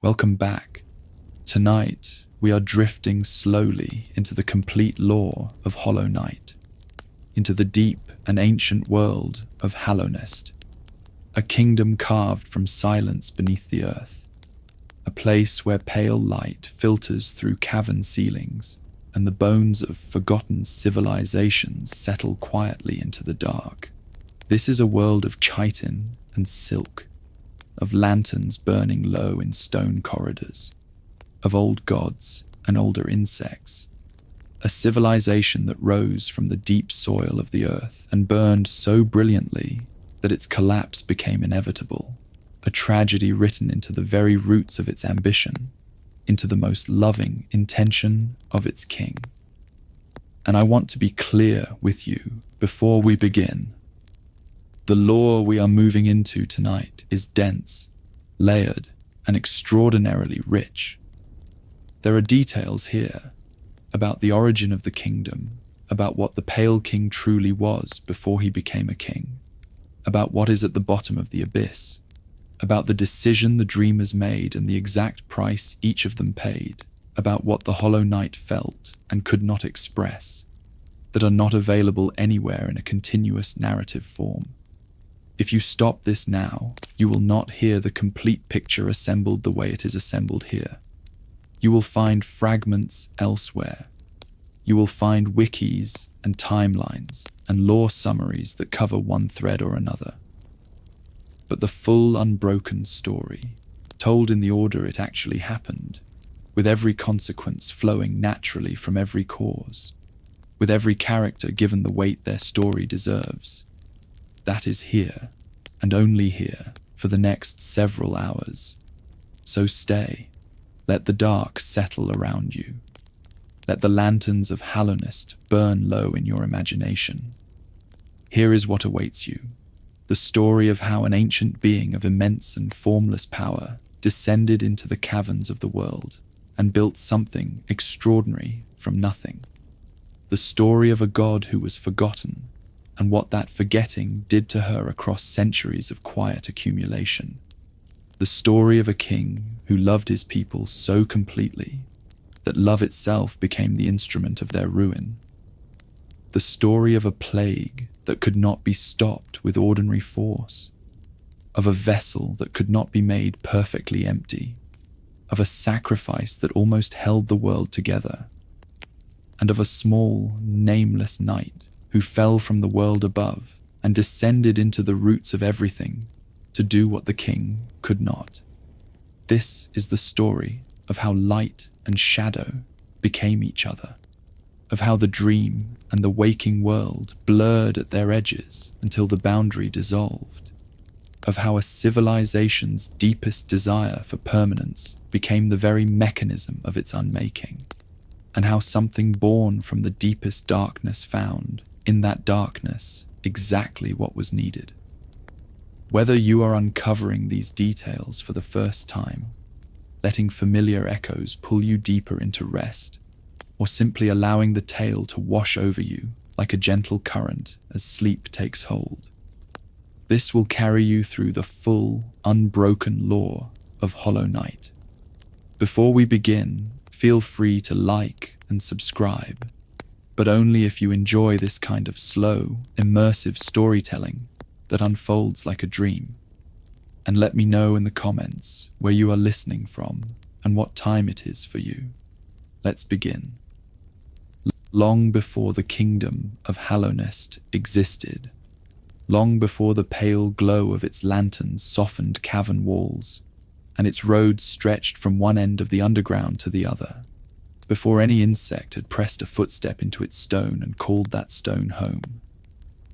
Welcome back. Tonight, we are drifting slowly into the complete lore of Hollow Knight, into the deep and ancient world of Hallownest, a kingdom carved from silence beneath the earth, a place where pale light filters through cavern ceilings and the bones of forgotten civilizations settle quietly into the dark. This is a world of chitin and silk, of lanterns burning low in stone corridors, of old gods and older insects, a civilization that rose from the deep soil of the earth and burned so brilliantly that its collapse became inevitable, a tragedy written into the very roots of its ambition, into the most loving intention of its king. And I want to be clear with you before we begin. The lore we are moving into tonight is dense, layered, and extraordinarily rich. There are details here about the origin of the kingdom, about what the Pale King truly was before he became a king, about what is at the bottom of the abyss, about the decision the dreamers made and the exact price each of them paid, about what the Hollow Knight felt and could not express, that are not available anywhere in a continuous narrative form. If you stop this now, you will not hear the complete picture assembled the way it is assembled here. You will find fragments elsewhere. You will find wikis and timelines and lore summaries that cover one thread or another. But the full unbroken story, told in the order it actually happened, with every consequence flowing naturally from every cause, with every character given the weight their story deserves, that is here, and only here, for the next several hours. So stay. Let the dark settle around you. Let the lanterns of Hallownest burn low in your imagination. Here is what awaits you. The story of how an ancient being of immense and formless power descended into the caverns of the world and built something extraordinary from nothing. The story of a god who was forgotten and what that forgetting did to her across centuries of quiet accumulation. The story of a king who loved his people so completely that love itself became the instrument of their ruin. The story of a plague that could not be stopped with ordinary force, of a vessel that could not be made perfectly empty, of a sacrifice that almost held the world together, and of a small, nameless knight who fell from the world above and descended into the roots of everything to do what the king could not. This is the story of how light and shadow became each other, of how the dream and the waking world blurred at their edges until the boundary dissolved, of how a civilization's deepest desire for permanence became the very mechanism of its unmaking, and how something born from the deepest darkness found, in that darkness, exactly what was needed. Whether you are uncovering these details for the first time, letting familiar echoes pull you deeper into rest, or simply allowing the tale to wash over you like a gentle current as sleep takes hold, this will carry you through the full, unbroken lore of Hollow Knight. Before we begin, feel free to like and subscribe, but only if you enjoy this kind of slow, immersive storytelling that unfolds like a dream. And let me know in the comments where you are listening from and what time it is for you. Let's begin. Long before the kingdom of Hallownest existed, long before the pale glow of its lanterns softened cavern walls, and its roads stretched from one end of the underground to the other, before any insect had pressed a footstep into its stone and called that stone home,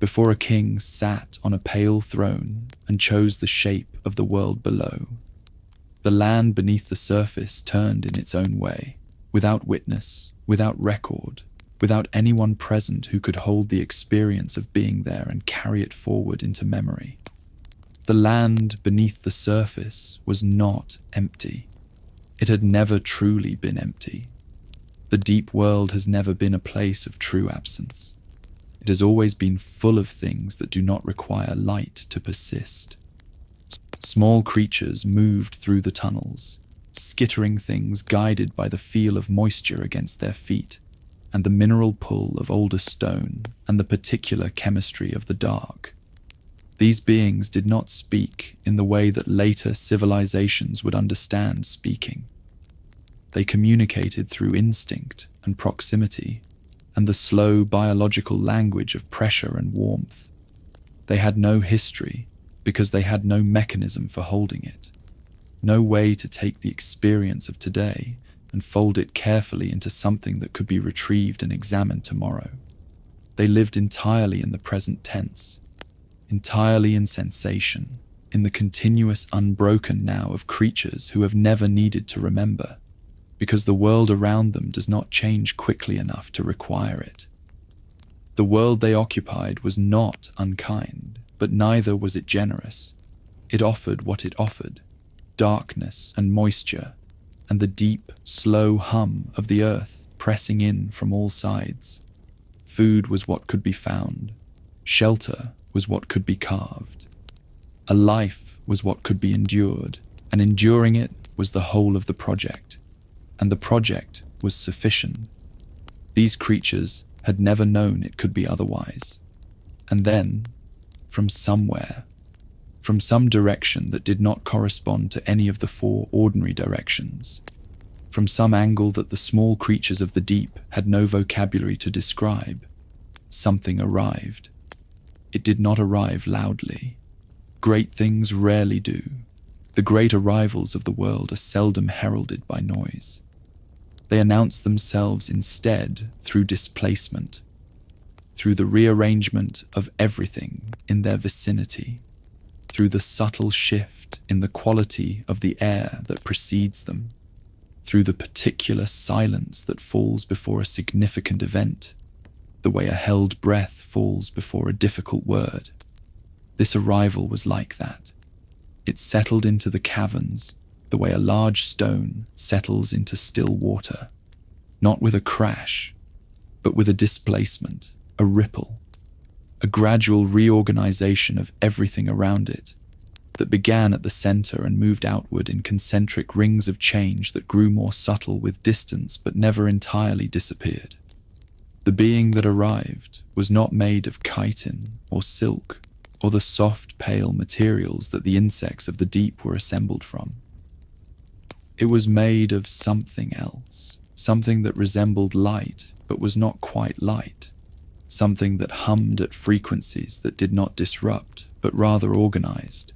before a king sat on a pale throne and chose the shape of the world below, the land beneath the surface turned in its own way, without witness, without record, without anyone present who could hold the experience of being there and carry it forward into memory. The land beneath the surface was not empty. It had never truly been empty. The deep world has never been a place of true absence. It has always been full of things that do not require light to persist. Small creatures moved through the tunnels, skittering things guided by the feel of moisture against their feet, and the mineral pull of older stone and the particular chemistry of the dark. These beings did not speak in the way that later civilizations would understand speaking. They communicated through instinct and proximity, and the slow biological language of pressure and warmth. They had no history because they had no mechanism for holding it, no way to take the experience of today and fold it carefully into something that could be retrieved and examined tomorrow. They lived entirely in the present tense, entirely in sensation, in the continuous unbroken now of creatures who have never needed to remember, because the world around them does not change quickly enough to require it. The world they occupied was not unkind, but neither was it generous. It offered what it offered: darkness and moisture, and the deep, slow hum of the earth pressing in from all sides. Food was what could be found. Shelter was what could be carved. A life was what could be endured, and enduring it was the whole of the project. And the project was sufficient. These creatures had never known it could be otherwise. And then, from somewhere, from some direction that did not correspond to any of the four ordinary directions, from some angle that the small creatures of the deep had no vocabulary to describe, something arrived. It did not arrive loudly. Great things rarely do. The great arrivals of the world are seldom heralded by noise. They announce themselves instead through displacement, through the rearrangement of everything in their vicinity, through the subtle shift in the quality of the air that precedes them, through the particular silence that falls before a significant event, the way a held breath falls before a difficult word. This arrival was like that. It settled into the caverns the way a large stone settles into still water, not with a crash, but with a displacement, a ripple, a gradual reorganization of everything around it that began at the center and moved outward in concentric rings of change that grew more subtle with distance but never entirely disappeared. The being that arrived was not made of chitin or silk or the soft, pale materials that the insects of the deep were assembled from. It was made of something else, something that resembled light but was not quite light, something that hummed at frequencies that did not disrupt but rather organized,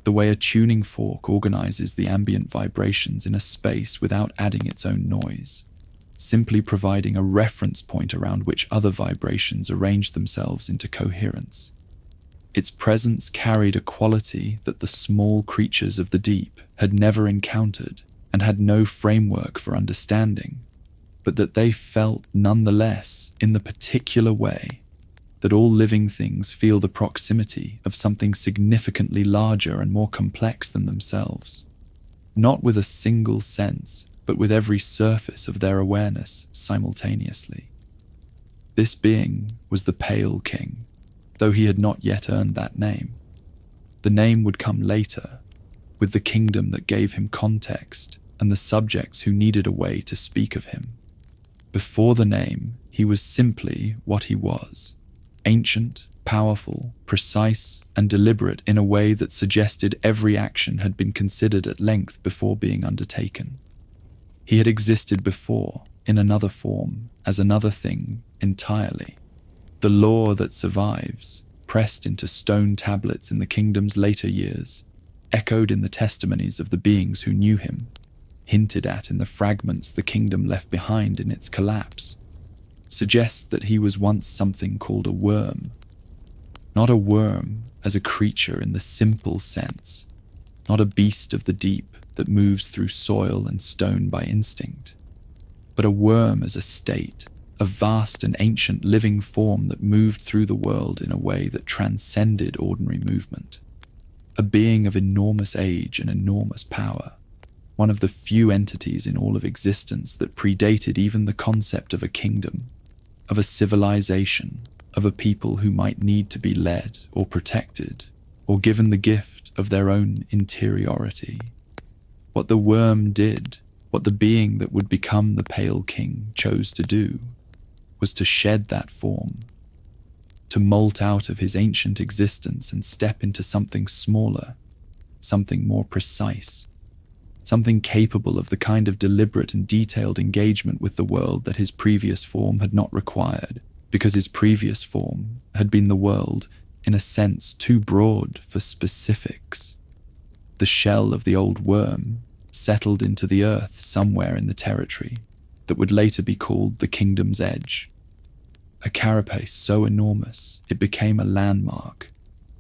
the way a tuning fork organizes the ambient vibrations in a space without adding its own noise, simply providing a reference point around which other vibrations arrange themselves into coherence. Its presence carried a quality that the small creatures of the deep had never encountered and had no framework for understanding, but that they felt nonetheless in the particular way that all living things feel the proximity of something significantly larger and more complex than themselves, not with a single sense, but with every surface of their awareness simultaneously. This being was the Pale King, though he had not yet earned that name. The name would come later, with the kingdom that gave him context and the subjects who needed a way to speak of him. Before the name, he was simply what he was: ancient, powerful, precise, and deliberate in a way that suggested every action had been considered at length before being undertaken. He had existed before, in another form, as another thing entirely. The law that survives, pressed into stone tablets in the kingdom's later years, echoed in the testimonies of the beings who knew him, hinted at in the fragments the kingdom left behind in its collapse, suggests that he was once something called a Wyrm. Not a worm as a creature in the simple sense, not a beast of the deep that moves through soil and stone by instinct, but a Wyrm as a state, a vast and ancient living form that moved through the world in a way that transcended ordinary movement. A being of enormous age and enormous power, one of the few entities in all of existence that predated even the concept of a kingdom, of a civilization, of a people who might need to be led or protected, or given the gift of their own interiority. What the Wyrm did, what the being that would become the Pale King chose to do, was to shed that form, to molt out of his ancient existence and step into something smaller, something more precise, something capable of the kind of deliberate and detailed engagement with the world that his previous form had not required, because his previous form had been the world, in a sense, too broad for specifics. The shell of the old Wyrm settled into the earth somewhere in the territory that would later be called the Kingdom's Edge. A carapace so enormous it became a landmark,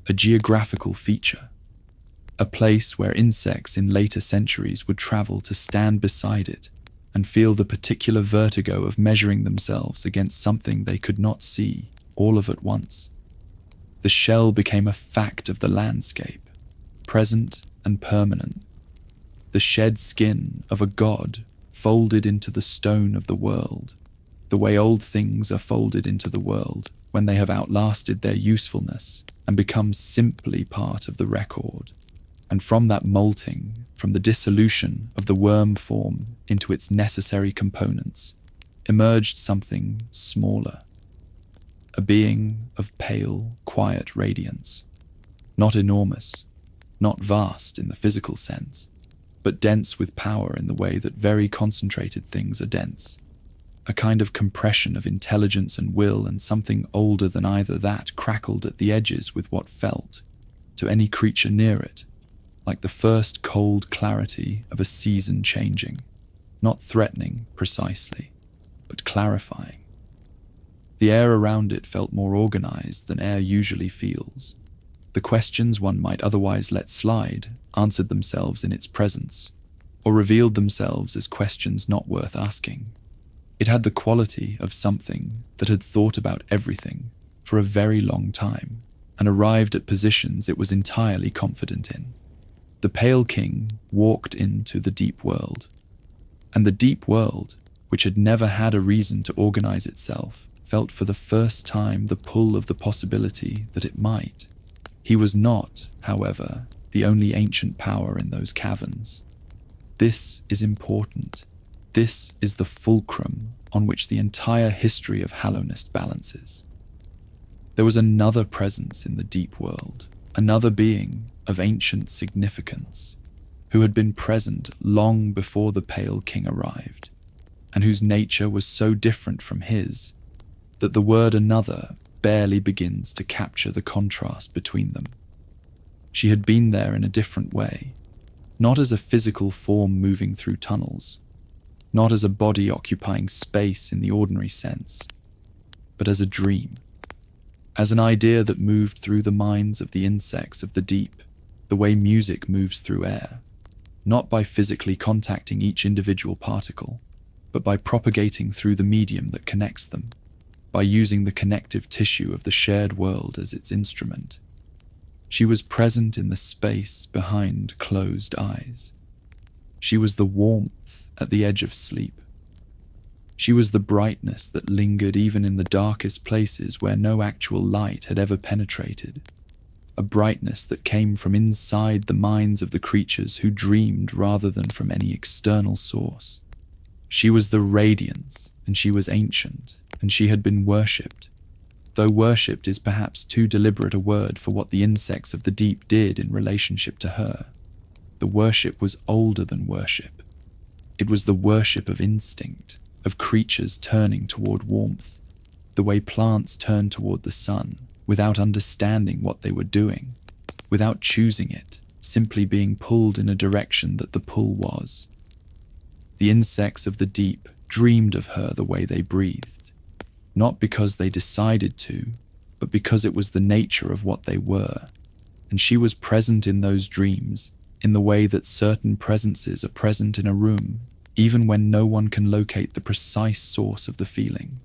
a geographical feature, a place where insects in later centuries would travel to stand beside it and feel the particular vertigo of measuring themselves against something they could not see all of at once. The shell became a fact of the landscape, present and permanent, the shed skin of a god folded into the stone of the world, the way old things are folded into the world when they have outlasted their usefulness and become simply part of the record. And from that molting, from the dissolution of the Wyrm form into its necessary components, emerged something smaller, a being of pale, quiet radiance, not enormous, not vast in the physical sense, but dense with power in the way that very concentrated things are dense, a kind of compression of intelligence and will, and something older than either that crackled at the edges with what felt, to any creature near it, like the first cold clarity of a season changing, not threatening precisely, but clarifying. The air around it felt more organized than air usually feels. The questions one might otherwise let slide answered themselves in its presence, or revealed themselves as questions not worth asking. It had the quality of something that had thought about everything for a very long time and arrived at positions it was entirely confident in. The Pale King walked into the deep world, and the deep world, which had never had a reason to organize itself, felt for the first time the pull of the possibility that it might. He was not, however, the only ancient power in those caverns. This is important. This is the fulcrum on which the entire history of Hallownest balances. There was another presence in the deep world, another being of ancient significance, who had been present long before the Pale King arrived, and whose nature was so different from his that the word another barely begins to capture the contrast between them. She had been there in a different way, not as a physical form moving through tunnels, not as a body occupying space in the ordinary sense, but as a dream, as an idea that moved through the minds of the insects of the deep, the way music moves through air, not by physically contacting each individual particle, but by propagating through the medium that connects them, by using the connective tissue of the shared world as its instrument. She was present in the space behind closed eyes. She was the warmth at the edge of sleep. She was the brightness that lingered even in the darkest places where no actual light had ever penetrated, a brightness that came from inside the minds of the creatures who dreamed rather than from any external source. She was the radiance, and she was ancient, and she had been worshipped, though worshipped is perhaps too deliberate a word for what the insects of the deep did in relationship to her. The worship was older than worship. It was the worship of instinct, of creatures turning toward warmth, the way plants turn toward the sun, without understanding what they were doing, without choosing it, simply being pulled in a direction that the pull was. The insects of the deep dreamed of her the way they breathed, not because they decided to, but because it was the nature of what they were, and she was present in those dreams in the way that certain presences are present in a room, even when no one can locate the precise source of the feeling.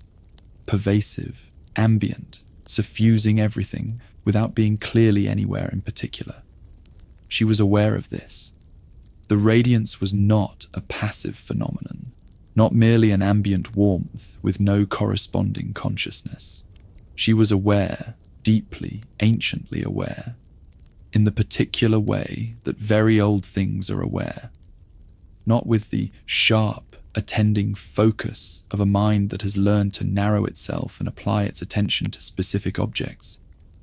Pervasive, ambient, suffusing everything without being clearly anywhere in particular. She was aware of this. The radiance was not a passive phenomenon, not merely an ambient warmth with no corresponding consciousness. She was aware, deeply, anciently aware, in the particular way that very old things are aware, not with the sharp, attending focus of a mind that has learned to narrow itself and apply its attention to specific objects,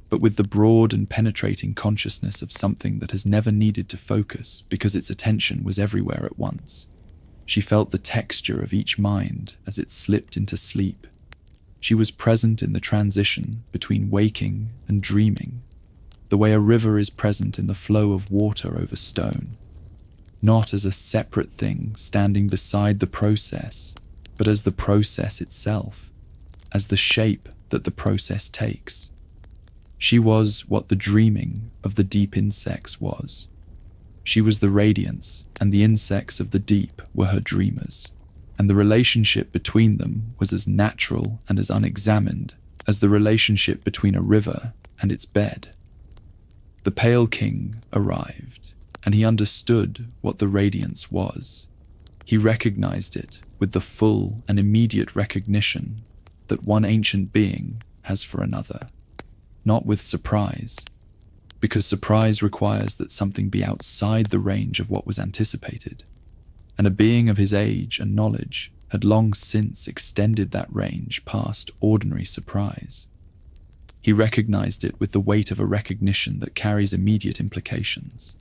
but with the broad and penetrating consciousness of something that has never needed to focus because its attention was everywhere at once. She felt the texture of each mind as it slipped into sleep. She was present in the transition between waking and dreaming, the way a river is present in the flow of water over stone, not as a separate thing standing beside the process, but as the process itself, as the shape that the process takes. She was what the dreaming of the deep insects was. She was the radiance, and the insects of the deep were her dreamers, and the relationship between them was as natural and as unexamined as the relationship between a river and its bed. The Pale King arrived, and he understood what the radiance was. He recognized it with the full and immediate recognition that one ancient being has for another, not with surprise, because surprise requires that something be outside the range of what was anticipated, and a being of his age and knowledge had long since extended that range past ordinary surprise. He recognized it with the weight of a recognition that carries immediate implications.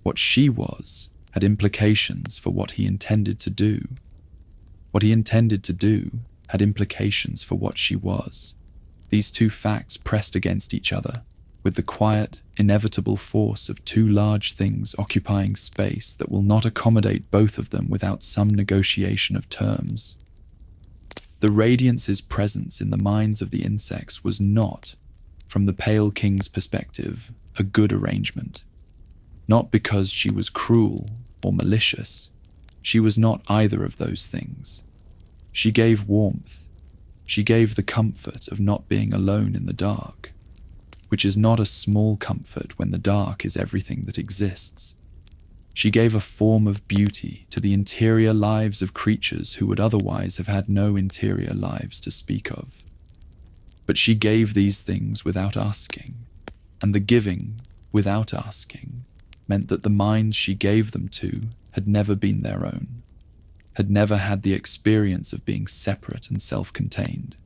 What she was had implications for what he intended to do. What he intended to do had implications for what she was. These two facts pressed against each other, with the quiet, inevitable force of two large things occupying space that will not accommodate both of them without some negotiation of terms. The Radiance's presence in the minds of the insects was not, from the Pale King's perspective, a good arrangement. Not because she was cruel or malicious. She was not either of those things. She gave warmth. She gave the comfort of not being alone in the dark, which is not a small comfort when the dark is everything that exists. She gave a form of beauty to the interior lives of creatures who would otherwise have had no interior lives to speak of. But she gave these things without asking, and the giving without asking meant that the minds she gave them to had never been their own, had never had the experience of being separate and self-contained,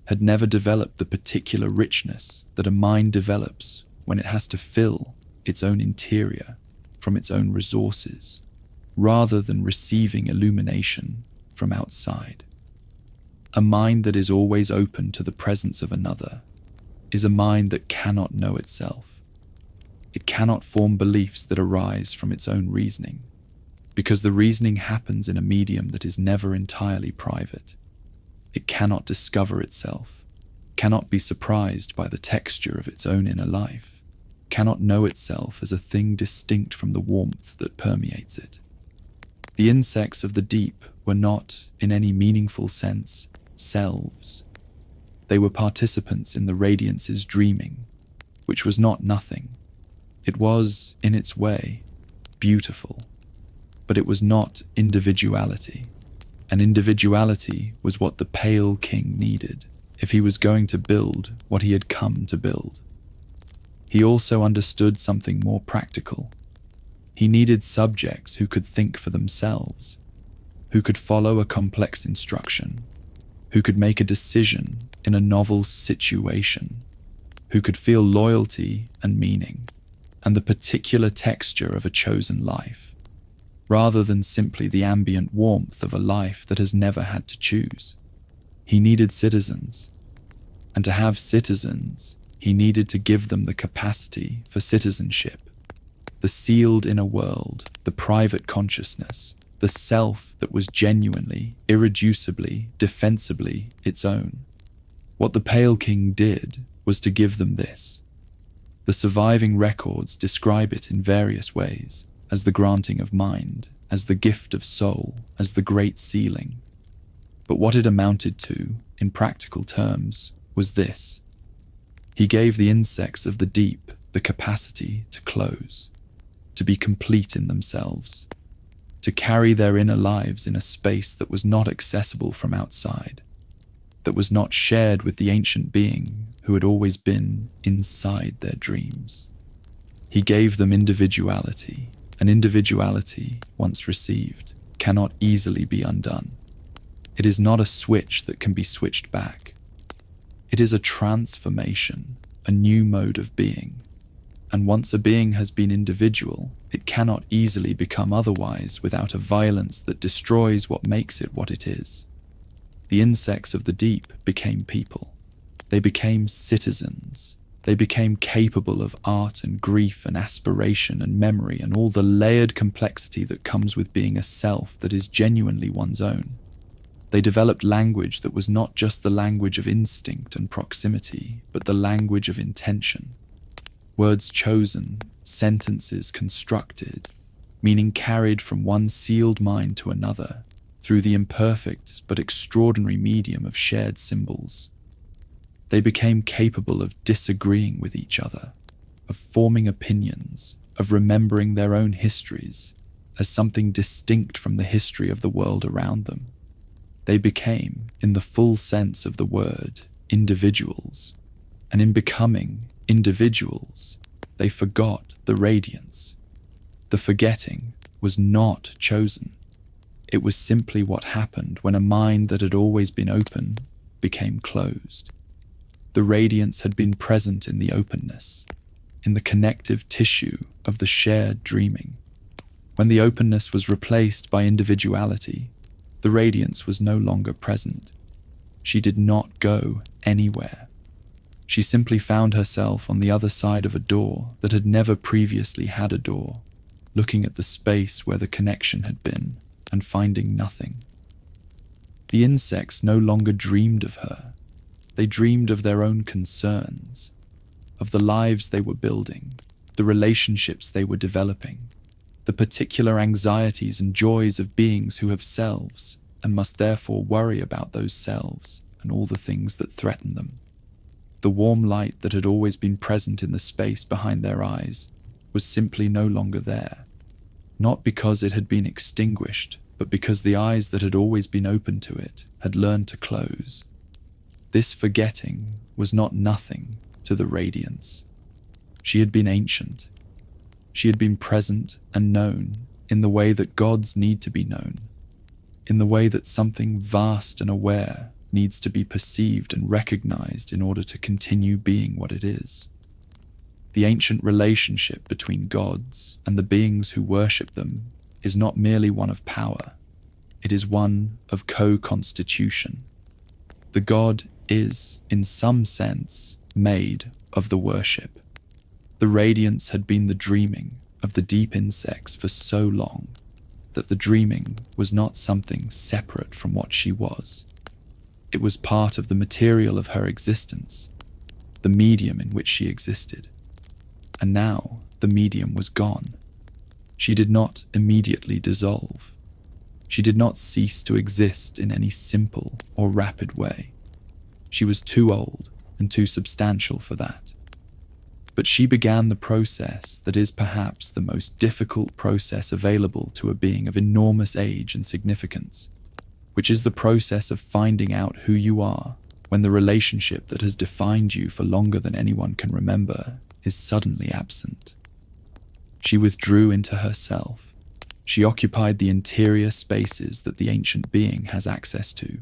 had never developed the particular richness that a mind develops when it has to fill its own interior from its own resources, rather than receiving illumination from outside. A mind that is always open to the presence of another is a mind that cannot know itself. It cannot form beliefs that arise from its own reasoning, because the reasoning happens in a medium that is never entirely private. It cannot discover itself, cannot be surprised by the texture of its own inner life, cannot know itself as a thing distinct from the warmth that permeates it. The insects of the deep were not, in any meaningful sense, selves. They were participants in the Radiance's dreaming, which was not nothing. It was, in its way, beautiful, but it was not individuality. And individuality was what the Pale King needed if he was going to build what he had come to build. He also understood something more practical. He needed subjects who could think for themselves, who could follow a complex instruction, who could make a decision in a novel situation, who could feel loyalty and meaning, and the particular texture of a chosen life, rather than simply the ambient warmth of a life that has never had to choose. He needed citizens, and to have citizens, he needed to give them the capacity for citizenship, the sealed inner world, the private consciousness, the self that was genuinely, irreducibly, defensibly its own. What the Pale King did was to give them this. The surviving records describe it in various ways, as the granting of mind, as the gift of soul, as the great sealing. But what it amounted to, in practical terms, was this. He gave the insects of the deep the capacity to close, to be complete in themselves, to carry their inner lives in a space that was not accessible from outside, that was not shared with the ancient being who had always been inside their dreams. He gave them individuality An individuality, once received, cannot easily be undone. It is not a switch that can be switched back. It is a transformation, a new mode of being. And once a being has been individual, it cannot easily become otherwise without a violence that destroys what makes it what it is. The insects of the deep became people. They became citizens. They became capable of art and grief and aspiration and memory and all the layered complexity that comes with being a self that is genuinely one's own. They developed language that was not just the language of instinct and proximity, but the language of intention. Words chosen, sentences constructed, meaning carried from one sealed mind to another through the imperfect but extraordinary medium of shared symbols. They became capable of disagreeing with each other, of forming opinions, of remembering their own histories as something distinct from the history of the world around them. They became, in the full sense of the word, individuals, and in becoming individuals, they forgot the radiance. The forgetting was not chosen. It was simply what happened when a mind that had always been open became closed. The radiance had been present in the openness, in the connective tissue of the shared dreaming. When the openness was replaced by individuality, the radiance was no longer present. She did not go anywhere. She simply found herself on the other side of a door that had never previously had a door, looking at the space where the connection had been and finding nothing. The insects no longer dreamed of her. They dreamed of their own concerns, of the lives they were building, the relationships they were developing, the particular anxieties and joys of beings who have selves and must therefore worry about those selves and all the things that threaten them. The warm light that had always been present in the space behind their eyes was simply no longer there, not because it had been extinguished, but because the eyes that had always been open to it had learned to close. This forgetting was not nothing to the radiance. She had been ancient. She had been present and known in the way that gods need to be known, in the way that something vast and aware needs to be perceived and recognized in order to continue being what it is. The ancient relationship between gods and the beings who worship them is not merely one of power, it is one of co-constitution. The god is, in some sense, made of the worship. The radiance had been the dreaming of the deep insects for so long that the dreaming was not something separate from what she was. It was part of the material of her existence, the medium in which she existed. And now the medium was gone. She did not immediately dissolve. She did not cease to exist in any simple or rapid way. She was too old and too substantial for that. But she began the process that is perhaps the most difficult process available to a being of enormous age and significance, which is the process of finding out who you are when the relationship that has defined you for longer than anyone can remember is suddenly absent. She withdrew into herself. She occupied the interior spaces that the ancient being has access to,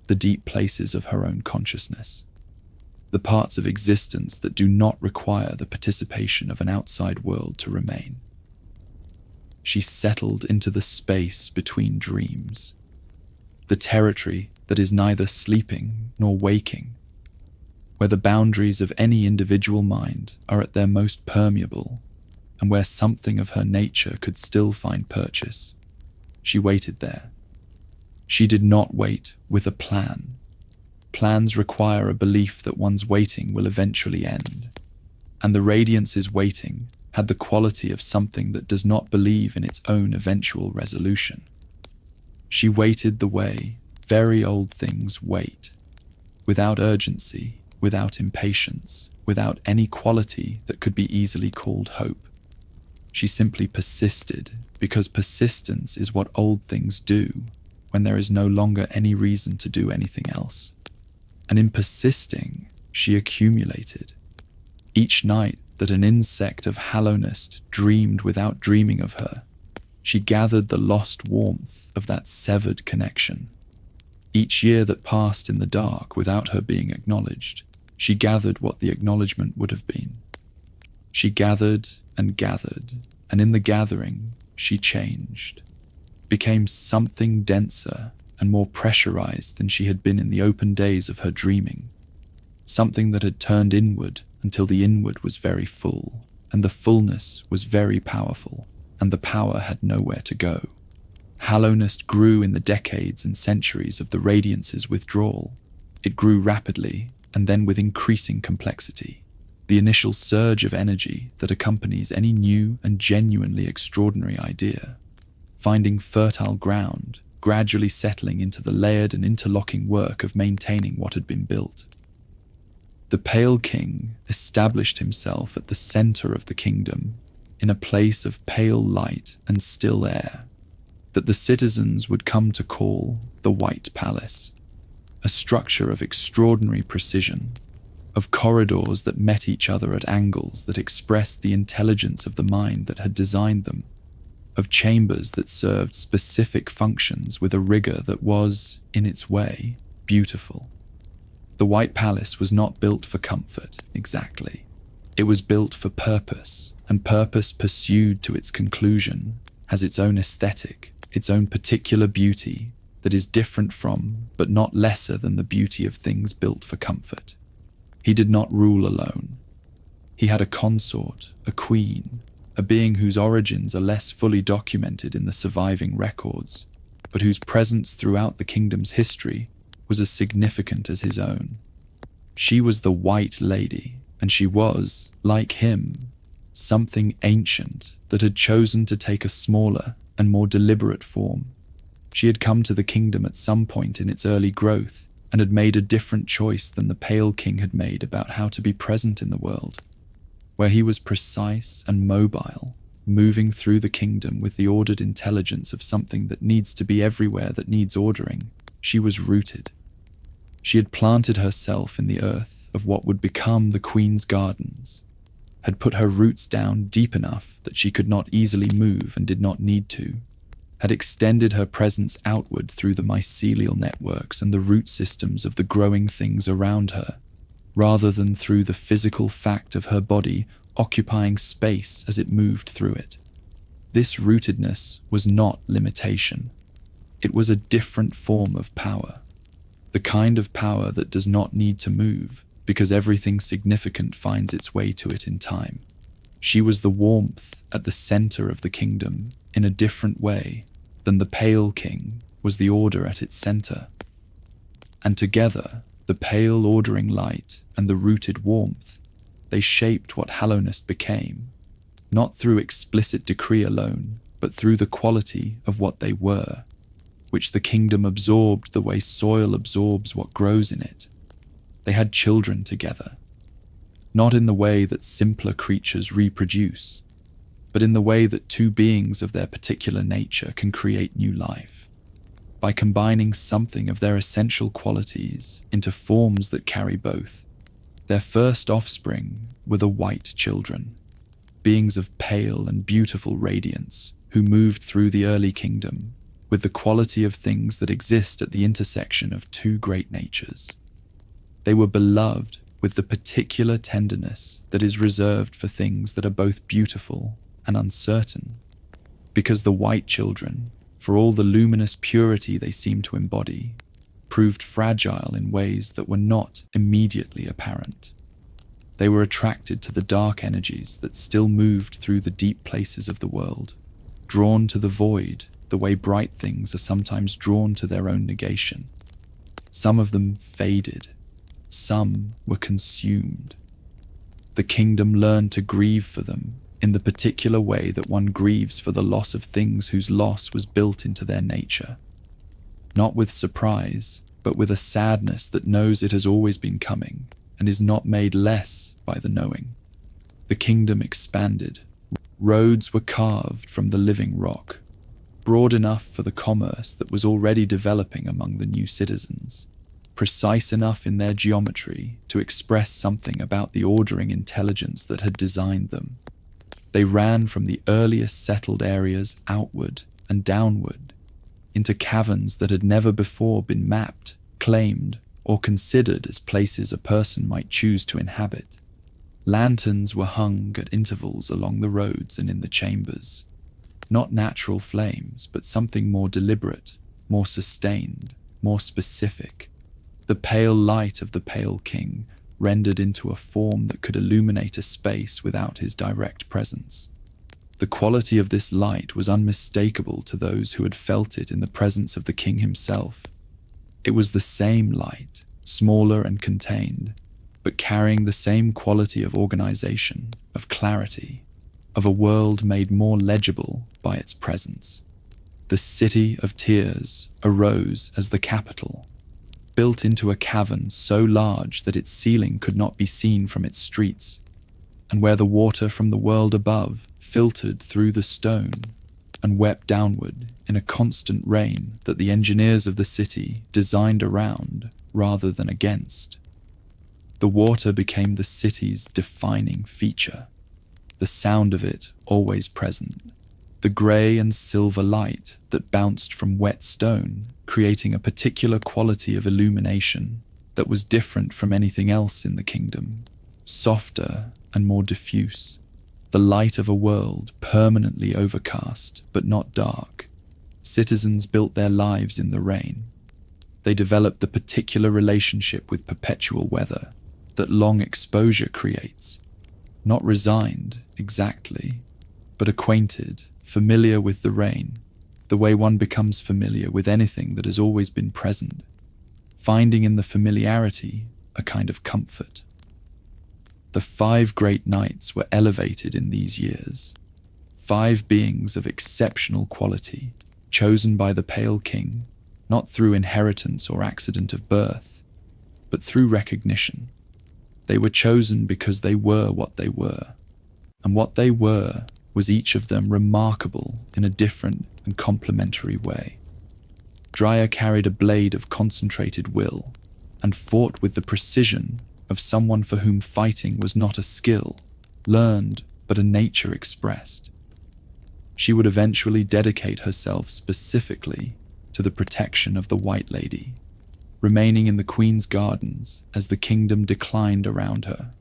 the deep places of her own consciousness, the parts of existence that do not require the participation of an outside world to remain. She settled into the space between dreams, the territory that is neither sleeping nor waking, where the boundaries of any individual mind are at their most permeable, and where something of her nature could still find purchase. She waited there. She did not wait with a plan. Plans require a belief that one's waiting will eventually end, and the Radiance's waiting had the quality of something that does not believe in its own eventual resolution. She waited the way very old things wait, without urgency, without impatience, without any quality that could be easily called hope. She simply persisted because persistence is what old things do when there is no longer any reason to do anything else. And in persisting, she accumulated. Each night that an insect of Hallownest dreamed without dreaming of her. She gathered the lost warmth of that severed connection. Each year that passed in the dark without her being acknowledged, she gathered what the acknowledgement would have been. She gathered, and in the gathering, she changed, became something denser and more pressurized than she had been in the open days of her dreaming, something that had turned inward until the inward was very full, and the fullness was very powerful, and the power had nowhere to go. Hallownest grew in the decades and centuries of the Radiance's withdrawal. It grew rapidly, and then with increasing complexity. The initial surge of energy that accompanies any new and genuinely extraordinary idea, finding fertile ground, gradually settling into the layered and interlocking work of maintaining what had been built. The Pale King established himself at the center of the kingdom, in a place of pale light and still air, that the citizens would come to call the White Palace, a structure of extraordinary precision, of corridors that met each other at angles that expressed the intelligence of the mind that had designed them, of chambers that served specific functions with a rigor that was, in its way, beautiful. The White Palace was not built for comfort, exactly. It was built for purpose, and purpose pursued to its conclusion has its own aesthetic, its own particular beauty that is different from, but not lesser than the beauty of things built for comfort. He did not rule alone. He had a consort, a queen, a being whose origins are less fully documented in the surviving records, but whose presence throughout the kingdom's history was as significant as his own. She was the White Lady, and she was, like him, something ancient that had chosen to take a smaller and more deliberate form. She had come to the kingdom at some point in its early growth and had made a different choice than the Pale King had made about how to be present in the world, where he was precise and mobile, moving through the kingdom with the ordered intelligence of something that needs to be everywhere that needs ordering. She was rooted. She had planted herself in the earth of what would become the Queen's Gardens, had put her roots down deep enough that she could not easily move and did not need to, had extended her presence outward through the mycelial networks and the root systems of the growing things around her, rather than through the physical fact of her body occupying space as it moved through it. This rootedness was not limitation. It was a different form of power, the kind of power that does not need to move because everything significant finds its way to it in time. She was the warmth at the center of the kingdom in a different way than the Pale King was the order at its center. And together, the pale ordering light and the rooted warmth, they shaped what Hallownest became, not through explicit decree alone, but through the quality of what they were, which the kingdom absorbed the way soil absorbs what grows in it. They had children together, not in the way that simpler creatures reproduce, but in the way that two beings of their particular nature can create new life, by combining something of their essential qualities into forms that carry both. Their first offspring were the White Children, beings of pale and beautiful radiance who moved through the early kingdom with the quality of things that exist at the intersection of two great natures. They were beloved with the particular tenderness that is reserved for things that are both beautiful and uncertain, because the White Children, for all the luminous purity they seemed to embody, proved fragile in ways that were not immediately apparent. They were attracted to the dark energies that still moved through the deep places of the world, drawn to the void the way bright things are sometimes drawn to their own negation. Some of them faded, some were consumed. The kingdom learned to grieve for them in the particular way that one grieves for the loss of things whose loss was built into their nature, not with surprise, but with a sadness that knows it has always been coming and is not made less by the knowing. The kingdom expanded. Roads were carved from the living rock, broad enough for the commerce that was already developing among the new citizens. precise enough in their geometry to express something about the ordering intelligence that had designed them. They ran from the earliest settled areas outward and downward, into caverns that had never before been mapped, claimed, or considered as places a person might choose to inhabit. Lanterns were hung at intervals along the roads and in the chambers. Not natural flames, but something more deliberate, more sustained, more specific. The pale light of the Pale King rendered into a form that could illuminate a space without his direct presence. The quality of this light was unmistakable to those who had felt it in the presence of the king himself. It was the same light, smaller and contained, but carrying the same quality of organization, of clarity, of a world made more legible by its presence. The City of Tears arose as the capital, built into a cavern so large that its ceiling could not be seen from its streets, and where the water from the world above filtered through the stone and wept downward in a constant rain that the engineers of the city designed around rather than against. The water became the city's defining feature, the sound of it always present, the grey and silver light that bounced from wet stone, creating a particular quality of illumination that was different from anything else in the kingdom, softer and more diffuse. The light of a world permanently overcast, but not dark. Citizens built their lives in the rain. They developed the particular relationship with perpetual weather that long exposure creates, not resigned, exactly, but acquainted, familiar with the rain, the way one becomes familiar with anything that has always been present, finding in the familiarity a kind of comfort. The 5 great knights were elevated in these years, 5 beings of exceptional quality, chosen by the Pale King, not through inheritance or accident of birth, but through recognition. They were chosen because they were what they were, and what they were was each of them remarkable in a different and complementary way. Dryar carried a blade of concentrated will, and fought with the precision of someone for whom fighting was not a skill, learned, but a nature expressed. She would eventually dedicate herself specifically to the protection of the White Lady, remaining in the Queen's gardens as the kingdom declined around her,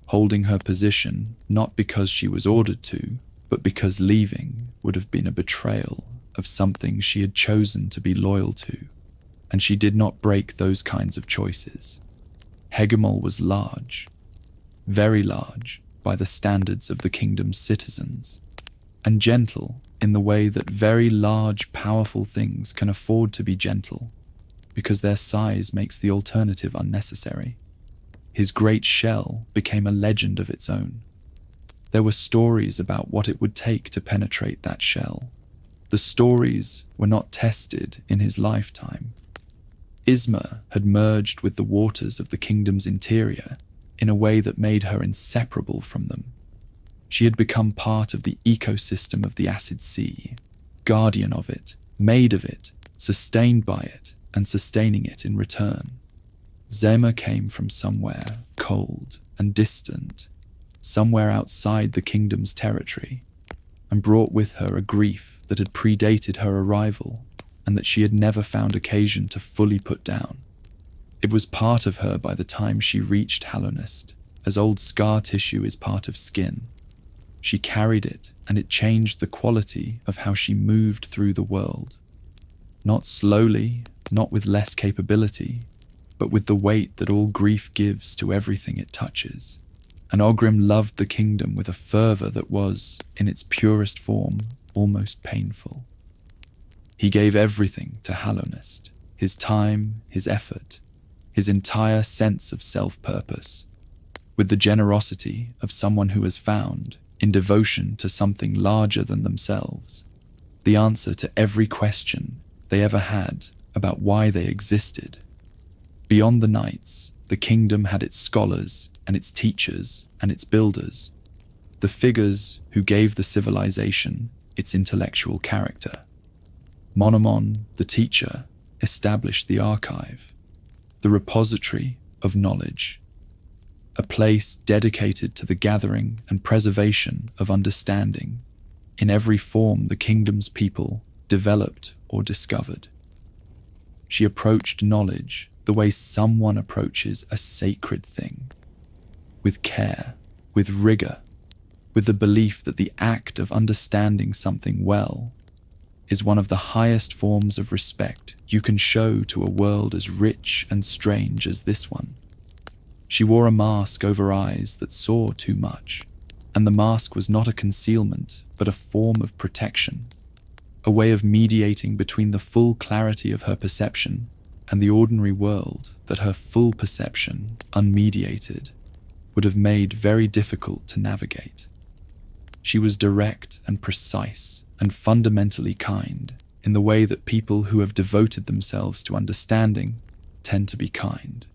holding her position not because she was ordered to, but because leaving would have been a betrayal of something she had chosen to be loyal to, and she did not break those kinds of choices. Hegemol was large, very large by the standards of the kingdom's citizens, and gentle in the way that very large, powerful things can afford to be gentle, because their size makes the alternative unnecessary. His great shell became a legend of its own. There were stories about what it would take to penetrate that shell. The stories were not tested in his lifetime. Isma had merged with the waters of the kingdom's interior in a way that made her inseparable from them. She had become part of the ecosystem of the Acid Sea, guardian of it, made of it, sustained by it, and sustaining it in return. Zema came from somewhere cold and distant, somewhere outside the kingdom's territory, and brought with her a grief that had predated her arrival and that she had never found occasion to fully put down. It was part of her by the time she reached Hallownest, as old scar tissue is part of skin. She carried it, and it changed the quality of how she moved through the world. Not slowly, not with less capability, but with the weight that all grief gives to everything it touches. And Ogrim loved the kingdom with a fervour that was, in its purest form, almost painful. He gave everything to Hallownest, his time, his effort, his entire sense of self-purpose, with the generosity of someone who has found, in devotion to something larger than themselves, the answer to every question they ever had about why they existed. Beyond the knights, the kingdom had its scholars and its teachers and its builders, the figures who gave the civilization its intellectual character. Monomon, the teacher, established the archive. the repository of knowledge, a place dedicated to the gathering and preservation of understanding in every form the kingdom's people developed or discovered. She approached knowledge the way someone approaches a sacred thing, with care, with rigor, with the belief that the act of understanding something well is one of the highest forms of respect you can show to a world as rich and strange as this one. She wore a mask over eyes that saw too much, and the mask was not a concealment, but a form of protection, a way of mediating between the full clarity of her perception and the ordinary world that her full perception, unmediated, would have made very difficult to navigate. She was direct and precise and fundamentally kind in the way that people who have devoted themselves to understanding tend to be kind.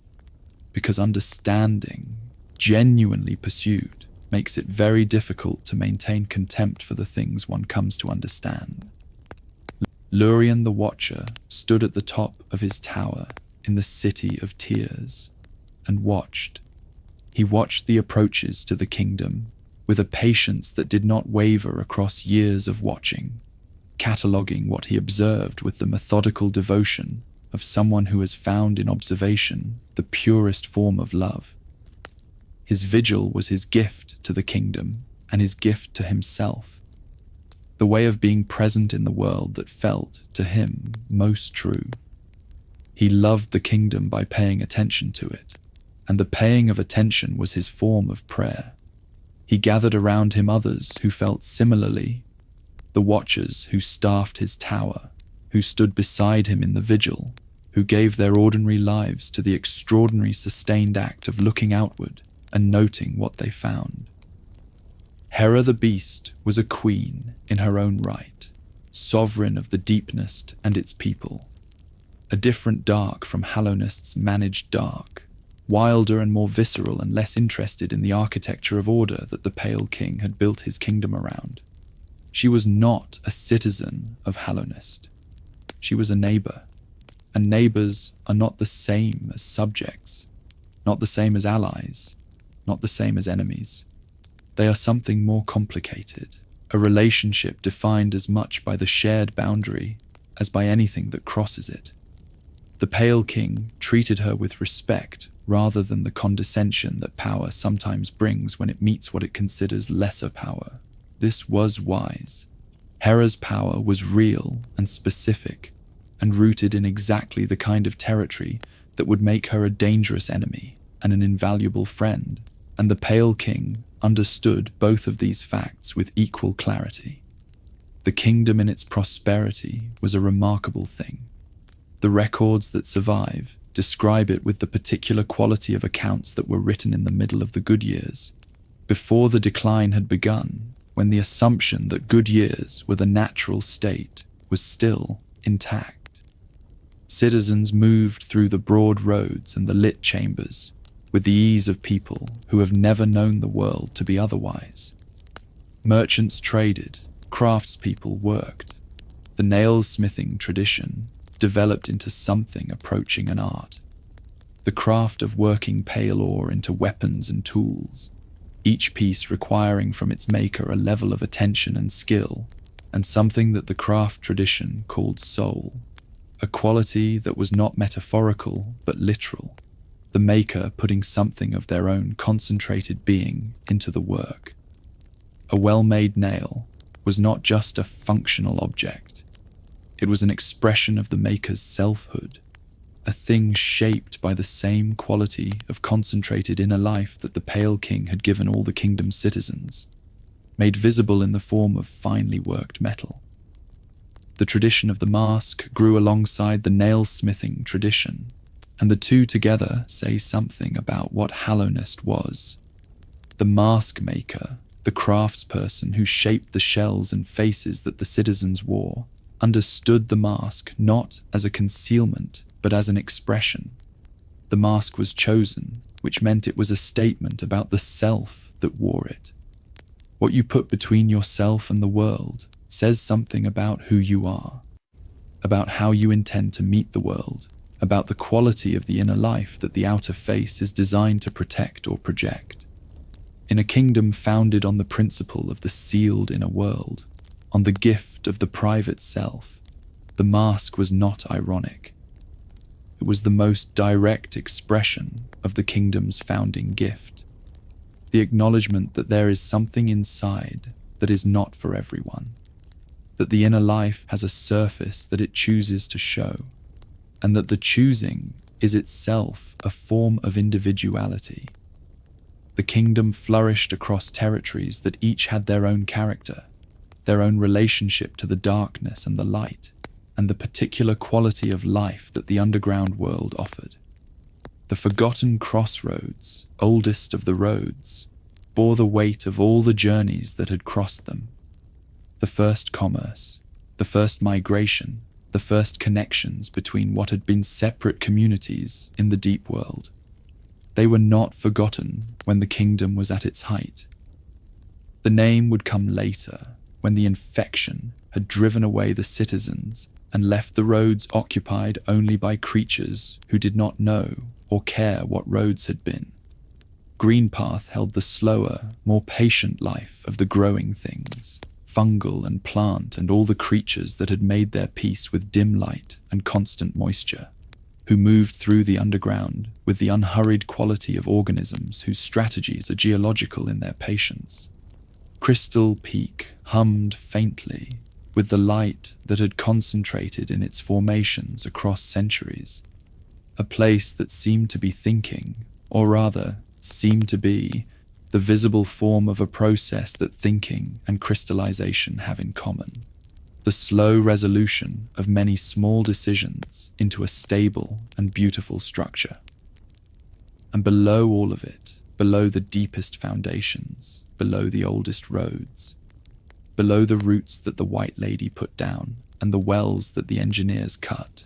Because understanding, genuinely pursued, makes it very difficult to maintain contempt for the things one comes to understand. Lurien the Watcher stood at the top of his tower in the City of Tears and watched. He watched the approaches to the kingdom with a patience that did not waver across years of watching, cataloguing what he observed with the methodical devotion of someone who has found in observation the purest form of love. His vigil was his gift to the kingdom and his gift to himself, the way of being present in the world that felt, to him, most true. He loved the kingdom by paying attention to it, and the paying of attention was his form of prayer. He gathered around him others who felt similarly, the watchers who staffed his tower, who stood beside him in the vigil, who gave their ordinary lives to the extraordinary sustained act of looking outward and noting what they found. Hera the Beast was a queen in her own right, sovereign of the deepness and its people. A different dark from Hallownest's managed dark, wilder and more visceral and less interested in the architecture of order that the Pale King had built his kingdom around. She was not a citizen of Hallownest. She was a neighbor, and neighbors are not the same as subjects, not the same as allies, not the same as enemies. They are something more complicated, a relationship defined as much by the shared boundary as by anything that crosses it. The Pale King treated her with respect rather than the condescension that power sometimes brings when it meets what it considers lesser power. This was wise. Hera's power was real and specific, and rooted in exactly the kind of territory that would make her a dangerous enemy and an invaluable friend, and the Pale King understood both of these facts with equal clarity. The kingdom in its prosperity was a remarkable thing. The records that survive describe it with the particular quality of accounts that were written in the middle of the good years, before the decline had begun, when the assumption that good years were the natural state was still intact. Citizens moved through the broad roads and the lit chambers with the ease of people who have never known the world to be otherwise. Merchants traded, craftspeople worked. The nail-smithing tradition developed into something approaching an art. The craft of working pale ore into weapons and tools, each piece requiring from its maker a level of attention and skill, and something that the craft tradition called soul, a quality that was not metaphorical but literal, the maker putting something of their own concentrated being into the work. A well-made nail was not just a functional object. It was an expression of the maker's selfhood, a thing shaped by the same quality of concentrated inner life that the Pale King had given all the kingdom's citizens, made visible in the form of finely worked metal. The tradition of the mask grew alongside the nail-smithing tradition, and the two together say something about what Hallownest was. The mask maker, the craftsperson who shaped the shells and faces that the citizens wore, understood the mask not as a concealment, but as an expression. The mask was chosen, which meant it was a statement about the self that wore it. What you put between yourself and the world says something about who you are, about how you intend to meet the world, about the quality of the inner life that the outer face is designed to protect or project. In a kingdom founded on the principle of the sealed inner world, on the gift of the private self, the mask was not ironic. It was the most direct expression of the kingdom's founding gift, the acknowledgement that there is something inside that is not for everyone, that the inner life has a surface that it chooses to show, and that the choosing is itself a form of individuality. The kingdom flourished across territories that each had their own character, their own relationship to the darkness and the light, and the particular quality of life that the underground world offered. The forgotten crossroads, oldest of the roads, bore the weight of all the journeys that had crossed them. The first commerce, the first migration, the first connections between what had been separate communities in the deep world. They were not forgotten when the kingdom was at its height. The name would come later, when the infection had driven away the citizens and left the roads occupied only by creatures who did not know or care what roads had been. Greenpath held the slower, more patient life of the growing things, fungal and plant and all the creatures that had made their peace with dim light and constant moisture, who moved through the underground with the unhurried quality of organisms whose strategies are geological in their patience. Crystal Peak hummed faintly with the light that had concentrated in its formations across centuries, a place that seemed to be thinking, or rather, seemed to be, the visible form of a process that thinking and crystallization have in common, the slow resolution of many small decisions into a stable and beautiful structure. And below all of it, below the deepest foundations, below the oldest roads, below the roots that the White Lady put down and the wells that the engineers cut,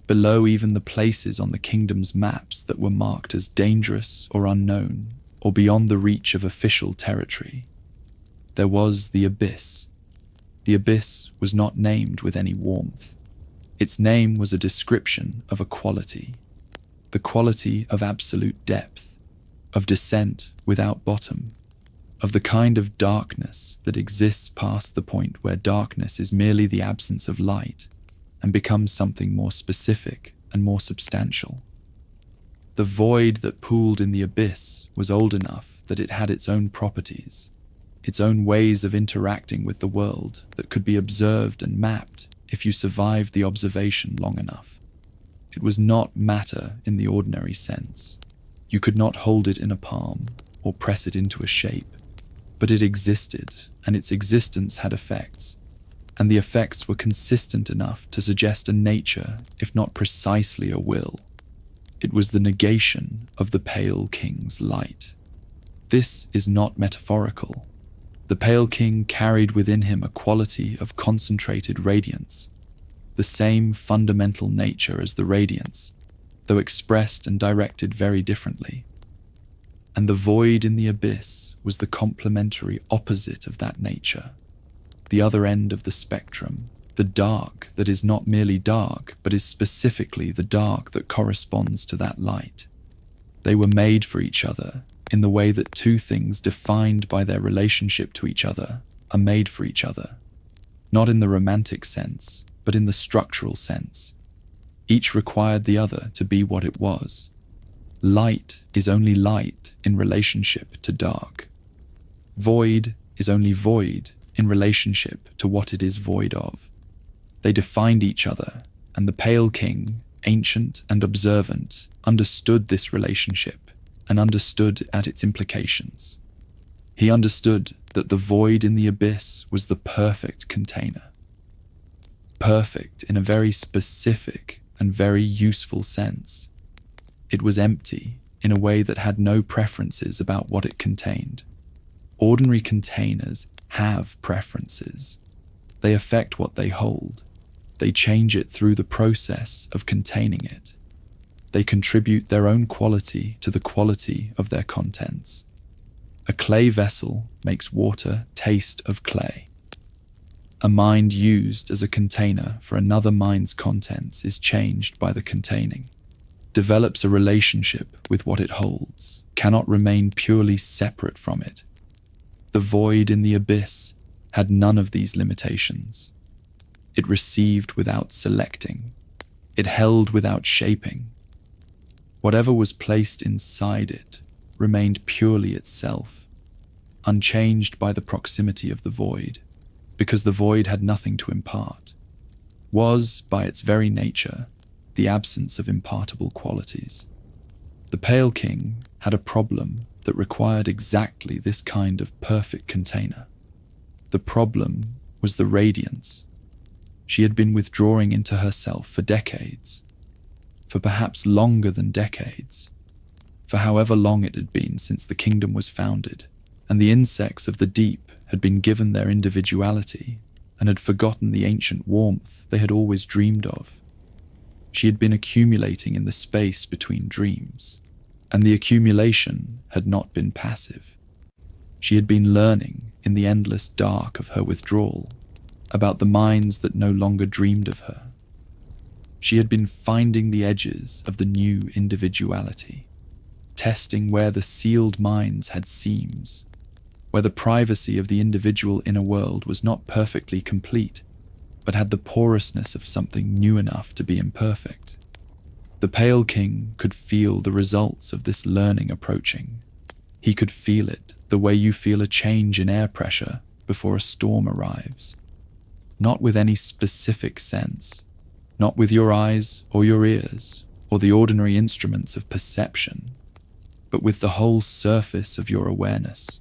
below even the places on the kingdom's maps that were marked as dangerous or unknown or beyond the reach of official territory, there was the abyss. The abyss was not named with any warmth. Its name was a description of a quality, the quality of absolute depth, of descent without bottom, of the kind of darkness that exists past the point where darkness is merely the absence of light and becomes something more specific and more substantial. The void that pooled in the abyss was old enough that it had its own properties, its own ways of interacting with the world that could be observed and mapped if you survived the observation long enough. It was not matter in the ordinary sense. You could not hold it in a palm or press it into a shape, but it existed, and its existence had effects, and the effects were consistent enough to suggest a nature, if not precisely a will. It was the negation of the Pale King's light. This is not metaphorical. The Pale King carried within him a quality of concentrated radiance, the same fundamental nature as the radiance, though expressed and directed very differently. And the void in the abyss was the complementary opposite of that nature, the other end of the spectrum, the dark that is not merely dark, but is specifically the dark that corresponds to that light. They were made for each other in the way that two things defined by their relationship to each other are made for each other, not in the romantic sense, but in the structural sense. Each required the other to be what it was. Light is only light in relationship to dark. Void is only void in relationship to what it is void of. They defined each other, and the Pale King, ancient and observant, understood this relationship and understood at its implications. He understood that the void in the abyss was the perfect container. Perfect in a very specific and very useful sense. It was empty in a way that had no preferences about what it contained. Ordinary containers have preferences. They affect what they hold. They change it through the process of containing it. They contribute their own quality to the quality of their contents. A clay vessel makes water taste of clay. A mind used as a container for another mind's contents is changed by the containing, develops a relationship with what it holds, cannot remain purely separate from it. The void in the abyss had none of these limitations. It received without selecting. It held without shaping. Whatever was placed inside it remained purely itself, unchanged by the proximity of the void, because the void had nothing to impart, was, by its very nature, the absence of impartable qualities. The Pale King had a problem that required exactly this kind of perfect container. The problem was the radiance. She had been withdrawing into herself for decades, for perhaps longer than decades, for however long it had been since the kingdom was founded, and the insects of the deep had been given their individuality and had forgotten the ancient warmth they had always dreamed of. She had been accumulating in the space between dreams, and the accumulation had not been passive. She had been learning in the endless dark of her withdrawal about the minds that no longer dreamed of her. She had been finding the edges of the new individuality, testing where the sealed minds had seams, where the privacy of the individual inner world was not perfectly complete, but had the porousness of something new enough to be imperfect. The Pale King could feel the results of this learning approaching. He could feel it the way you feel a change in air pressure before a storm arrives. Not with any specific sense, not with your eyes or your ears or the ordinary instruments of perception, but with the whole surface of your awareness,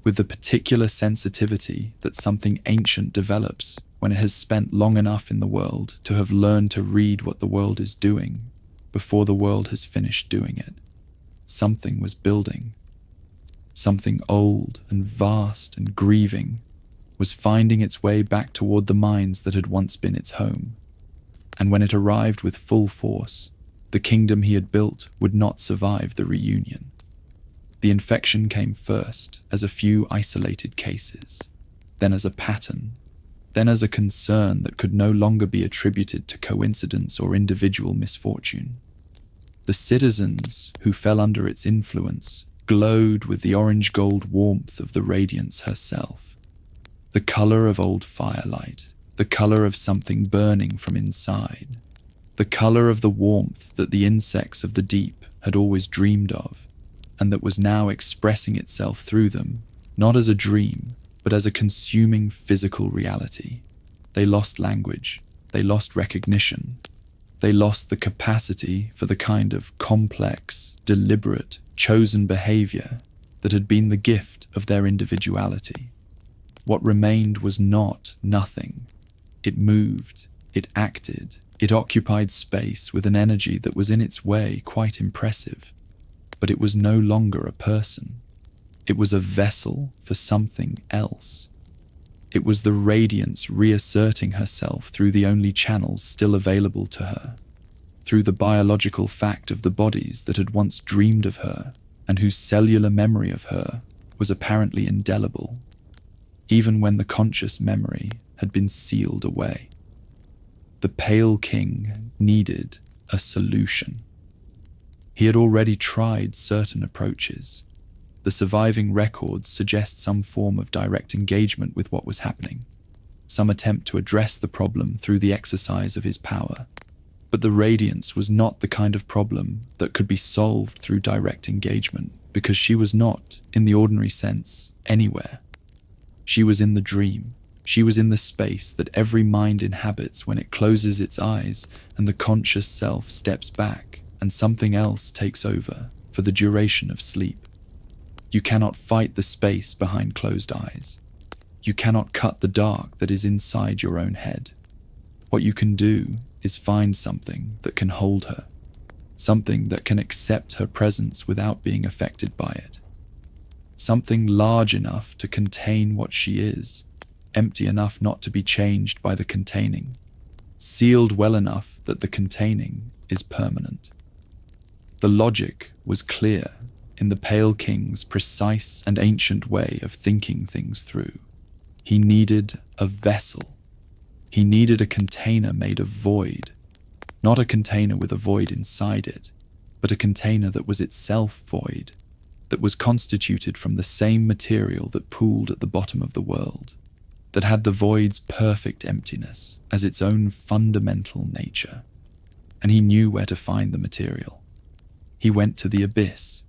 with the particular sensitivity that something ancient develops when it has spent long enough in the world to have learned to read what the world is doing before the world has finished doing it. Something was building. Something old and vast and grieving was finding its way back toward the minds that had once been its home. And when it arrived with full force, the kingdom he had built would not survive the reunion. The infection came first as a few isolated cases, then as a pattern, then as a concern that could no longer be attributed to coincidence or individual misfortune. The citizens who fell under its influence glowed with the orange-gold warmth of the Radiance herself, the color of old firelight, the color of something burning from inside, the color of the warmth that the insects of the deep had always dreamed of, and that was now expressing itself through them, not as a dream, but as a consuming physical reality. They lost language, they lost recognition, they lost the capacity for the kind of complex, deliberate, chosen behavior that had been the gift of their individuality. What remained was not nothing. It moved, it acted, it occupied space with an energy that was in its way quite impressive. But it was no longer a person. It was a vessel for something else. It was the Radiance reasserting herself through the only channels still available to her, through the biological fact of the bodies that had once dreamed of her and whose cellular memory of her was apparently indelible, even when the conscious memory had been sealed away. The Pale King needed a solution. He had already tried certain approaches. The surviving records suggest some form of direct engagement with what was happening, some attempt to address the problem through the exercise of his power. But the Radiance was not the kind of problem that could be solved through direct engagement, because she was not, in the ordinary sense, anywhere. She was in the dream. She was in the space that every mind inhabits when it closes its eyes and the conscious self steps back and something else takes over for the duration of sleep. You cannot fight the space behind closed eyes. You cannot cut the dark that is inside your own head. What you can do is find something that can hold her, something that can accept her presence without being affected by it, something large enough to contain what she is, empty enough not to be changed by the containing, sealed well enough that the containing is permanent. The logic was clear in the Pale King's precise and ancient way of thinking things through. He needed a vessel. He needed a container made of void. Not a container with a void inside it, but a container that was itself void, that was constituted from the same material that pooled at the bottom of the world, that had the void's perfect emptiness as its own fundamental nature. And he knew where to find the material. He went to the abyss.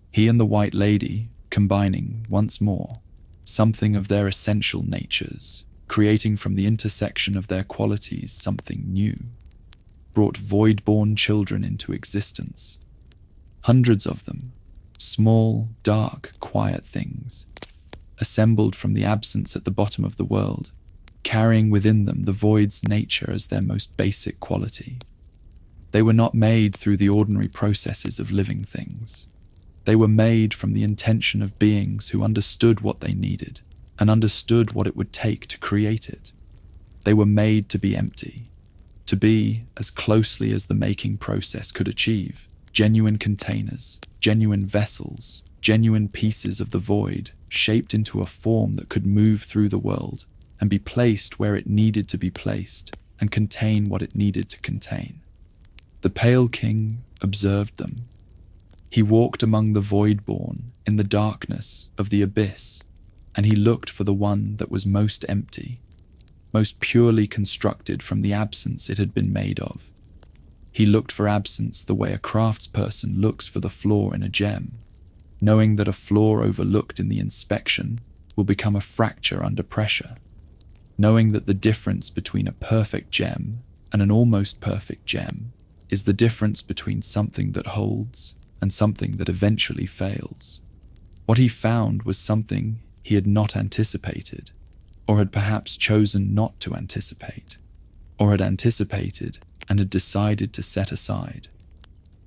He and the White Lady, combining once more something of their essential natures, creating from the intersection of their qualities something new, brought void-born children into existence. Hundreds of them, small, dark, quiet things, assembled from the absence at the bottom of the world, carrying within them the void's nature as their most basic quality. They were not made through the ordinary processes of living things. They were made from the intention of beings who understood what they needed and understood what it would take to create it. They were made to be empty, to be, as closely as the making process could achieve, genuine containers, genuine vessels, genuine pieces of the void, shaped into a form that could move through the world and be placed where it needed to be placed and contain what it needed to contain. The Pale King observed them. He walked among the void-born in the darkness of the abyss, and he looked for the one that was most empty, most purely constructed from the absence it had been made of. He looked for absence the way a craftsperson looks for the flaw in a gem, knowing that a flaw overlooked in the inspection will become a fracture under pressure, knowing that the difference between a perfect gem and an almost perfect gem is the difference between something that holds and something that eventually fails. What he found was something he had not anticipated, or had perhaps chosen not to anticipate, or had anticipated and had decided to set aside.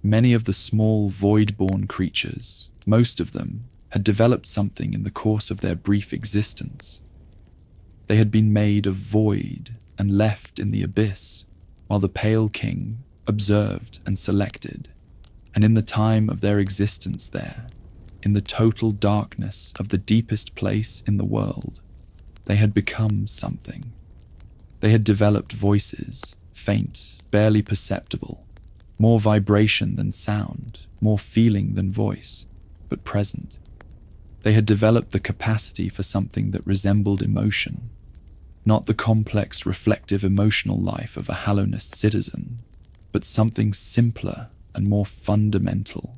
Many of the small void-born creatures, most of them, had developed something in the course of their brief existence. They had been made of void and left in the abyss, while the Pale King observed and selected, and in the time of their existence there, in the total darkness of the deepest place in the world, they had become something. They had developed voices, faint, barely perceptible, more vibration than sound, more feeling than voice, but present. They had developed the capacity for something that resembled emotion, not the complex, reflective emotional life of a Hallownest citizen, but something simpler and more fundamental.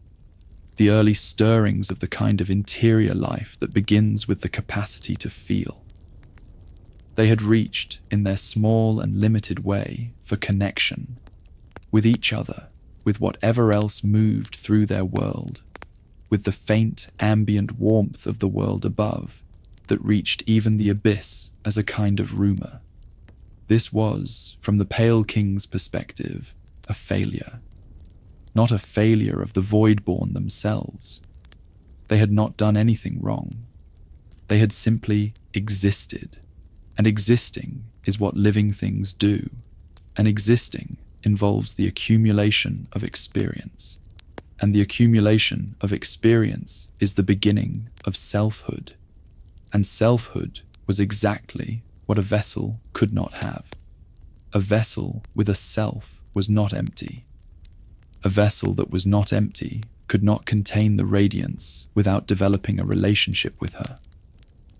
The early stirrings of the kind of interior life that begins with the capacity to feel. They had reached, in their small and limited way, for connection, with each other, with whatever else moved through their world, with the faint ambient warmth of the world above that reached even the abyss as a kind of rumor. This was, from the Pale King's perspective, a failure. Not a failure of the void-born themselves. They had not done anything wrong. They had simply existed. And existing is what living things do. And existing involves the accumulation of experience. And the accumulation of experience is the beginning of selfhood. And selfhood was exactly what a vessel could not have. A vessel with a self was not empty. A vessel that was not empty could not contain the Radiance without developing a relationship with her,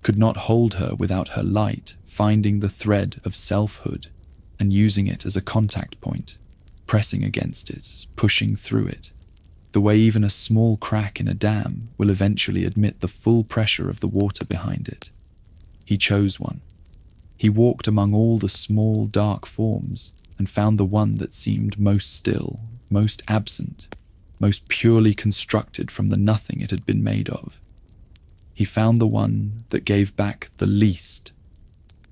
could not hold her without her light finding the thread of selfhood and using it as a contact point, pressing against it, pushing through it, the way even a small crack in a dam will eventually admit the full pressure of the water behind it. He chose one. He walked among all the small, dark forms and found the one that seemed most still, most absent, most purely constructed from the nothing it had been made of. He found the one that gave back the least,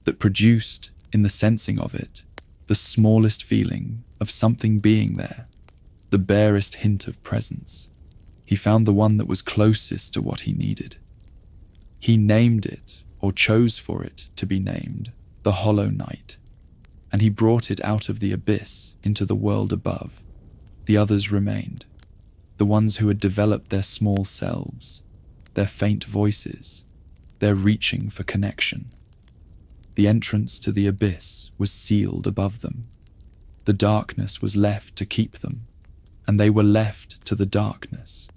that produced, in the sensing of it, the smallest feeling of something being there, the barest hint of presence. He found the one that was closest to what he needed. He named it, or chose for it to be named, the Hollow Night, and he brought it out of the abyss into the world above. The others remained, the ones who had developed their small selves, their faint voices, their reaching for connection. The entrance to the abyss was sealed above them. The darkness was left to keep them, and they were left to the darkness.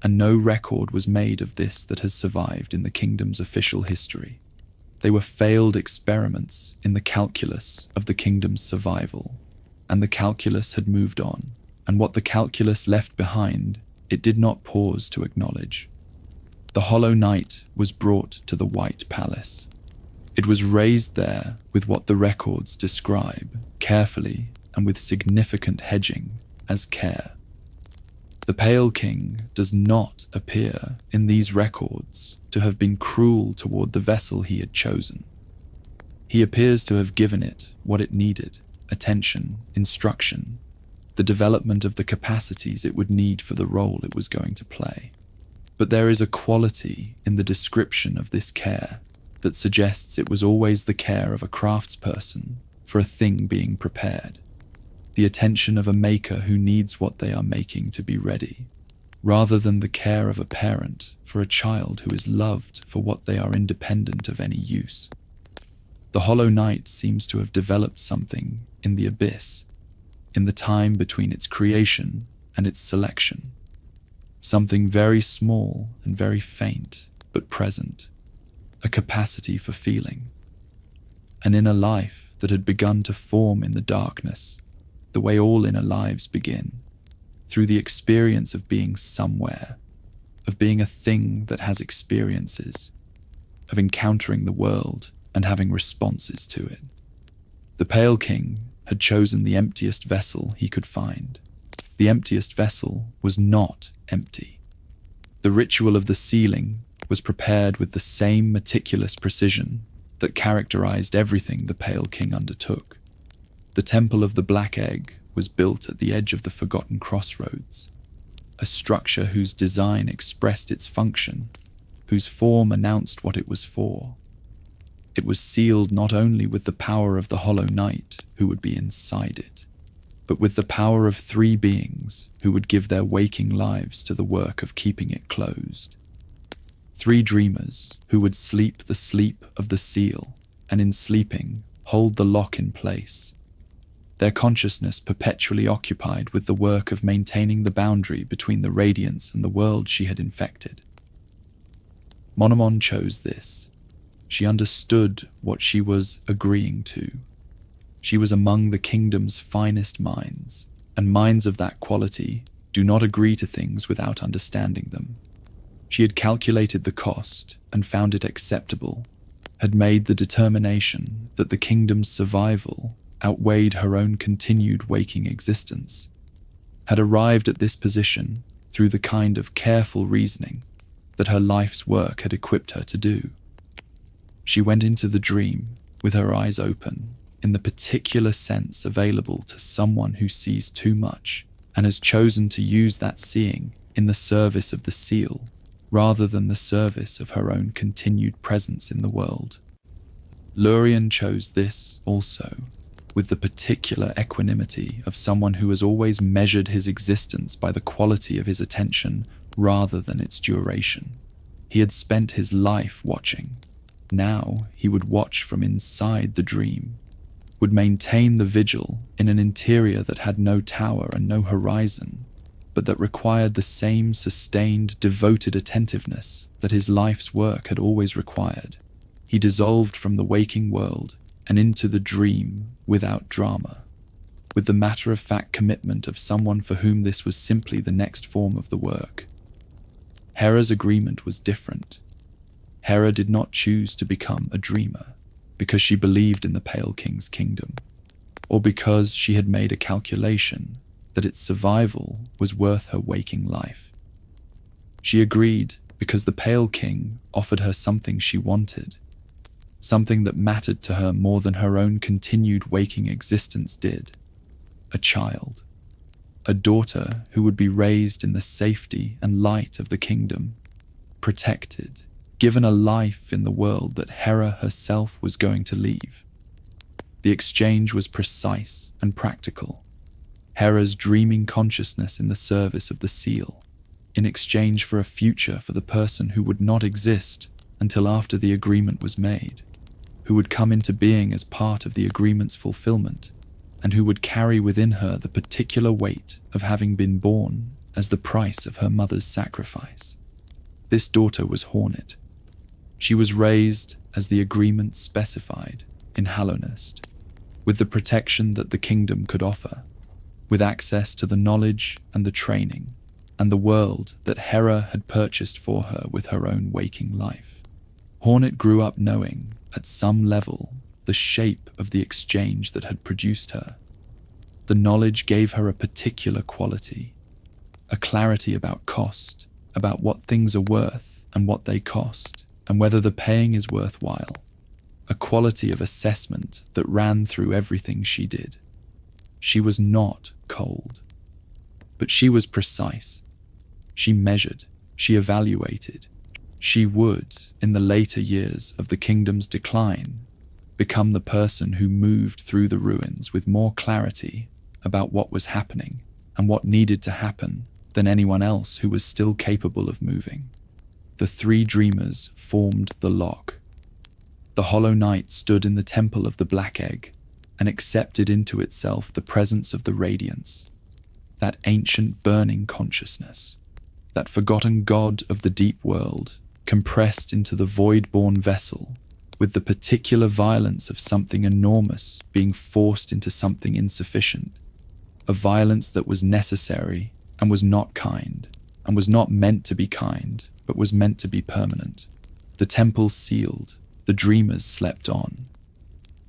And no record was made of this that has survived in the kingdom's official history. They were failed experiments in the calculus of the kingdom's survival, and the calculus had moved on, and what the calculus left behind, it did not pause to acknowledge. The Hollow Knight was brought to the White Palace. It was raised there with what the records describe, carefully and with significant hedging, as care. The Pale King does not appear in these records to have been cruel toward the vessel he had chosen. He appears to have given it what it needed: attention, instruction, the development of the capacities it would need for the role it was going to play. But there is a quality in the description of this care that suggests it was always the care of a craftsperson for a thing being prepared, the attention of a maker who needs what they are making to be ready, rather than the care of a parent for a child who is loved for what they are independent of any use. The Hollow Knight seems to have developed something in the abyss, in the time between its creation and its selection. Something very small and very faint, but present. A capacity for feeling. An inner life that had begun to form in the darkness, the way all inner lives begin, through the experience of being somewhere, of being a thing that has experiences, of encountering the world and having responses to it. The Pale King had chosen the emptiest vessel he could find. The emptiest vessel was not empty. The ritual of the sealing was prepared with the same meticulous precision that characterized everything the Pale King undertook. The Temple of the Black Egg was built at the edge of the forgotten crossroads, a structure whose design expressed its function, whose form announced what it was for. It was sealed not only with the power of the Hollow Knight who would be inside it, but with the power of 3 beings who would give their waking lives to the work of keeping it closed. 3 dreamers who would sleep the sleep of the seal, and in sleeping, hold the lock in place. Their consciousness perpetually occupied with the work of maintaining the boundary between the Radiance and the world she had infected. Monomon chose this. She understood what she was agreeing to. She was among the kingdom's finest minds, and minds of that quality do not agree to things without understanding them. She had calculated the cost and found it acceptable, had made the determination that the kingdom's survival outweighed her own continued waking existence, had arrived at this position through the kind of careful reasoning that her life's work had equipped her to do. She went into the dream with her eyes open, in the particular sense available to someone who sees too much and has chosen to use that seeing in the service of the seal rather than the service of her own continued presence in the world. Lurian chose this also, with the particular equanimity of someone who has always measured his existence by the quality of his attention rather than its duration. He had spent his life watching. Now he would watch from inside the dream, would maintain the vigil in an interior that had no tower and no horizon, but that required the same sustained, devoted attentiveness that his life's work had always required. He dissolved from the waking world and into the dream without drama, with the matter-of-fact commitment of someone for whom this was simply the next form of the work. Hera's agreement was different. Hera did not choose to become a dreamer because she believed in the Pale King's kingdom, or because she had made a calculation that its survival was worth her waking life. She agreed because the Pale King offered her something she wanted, something that mattered to her more than her own continued waking existence did: a child, a daughter who would be raised in the safety and light of the kingdom, protected, given a life in the world that Hera herself was going to leave. The exchange was precise and practical. Hera's dreaming consciousness in the service of the seal, in exchange for a future for the person who would not exist until after the agreement was made, who would come into being as part of the agreement's fulfillment, and who would carry within her the particular weight of having been born as the price of her mother's sacrifice. This daughter was Hornet. She was raised as the agreement specified in Hallownest, with the protection that the kingdom could offer, with access to the knowledge and the training, and the world that Hera had purchased for her with her own waking life. Hornet grew up knowing, at some level, the shape of the exchange that had produced her. The knowledge gave her a particular quality, a clarity about cost, about what things are worth and what they cost, and whether the paying is worthwhile, a quality of assessment that ran through everything she did. She was not cold, but she was precise. She measured, she evaluated. She would, in the later years of the kingdom's decline, become the person who moved through the ruins with more clarity about what was happening and what needed to happen than anyone else who was still capable of moving. The three dreamers formed the lock. The Hollow Knight stood in the temple of the Black Egg and accepted into itself the presence of the Radiance, that ancient burning consciousness, that forgotten god of the deep world, compressed into the void-born vessel, with the particular violence of something enormous being forced into something insufficient, a violence that was necessary and was not kind, and was not meant to be kind, but was meant to be permanent. The temple sealed, the dreamers slept on.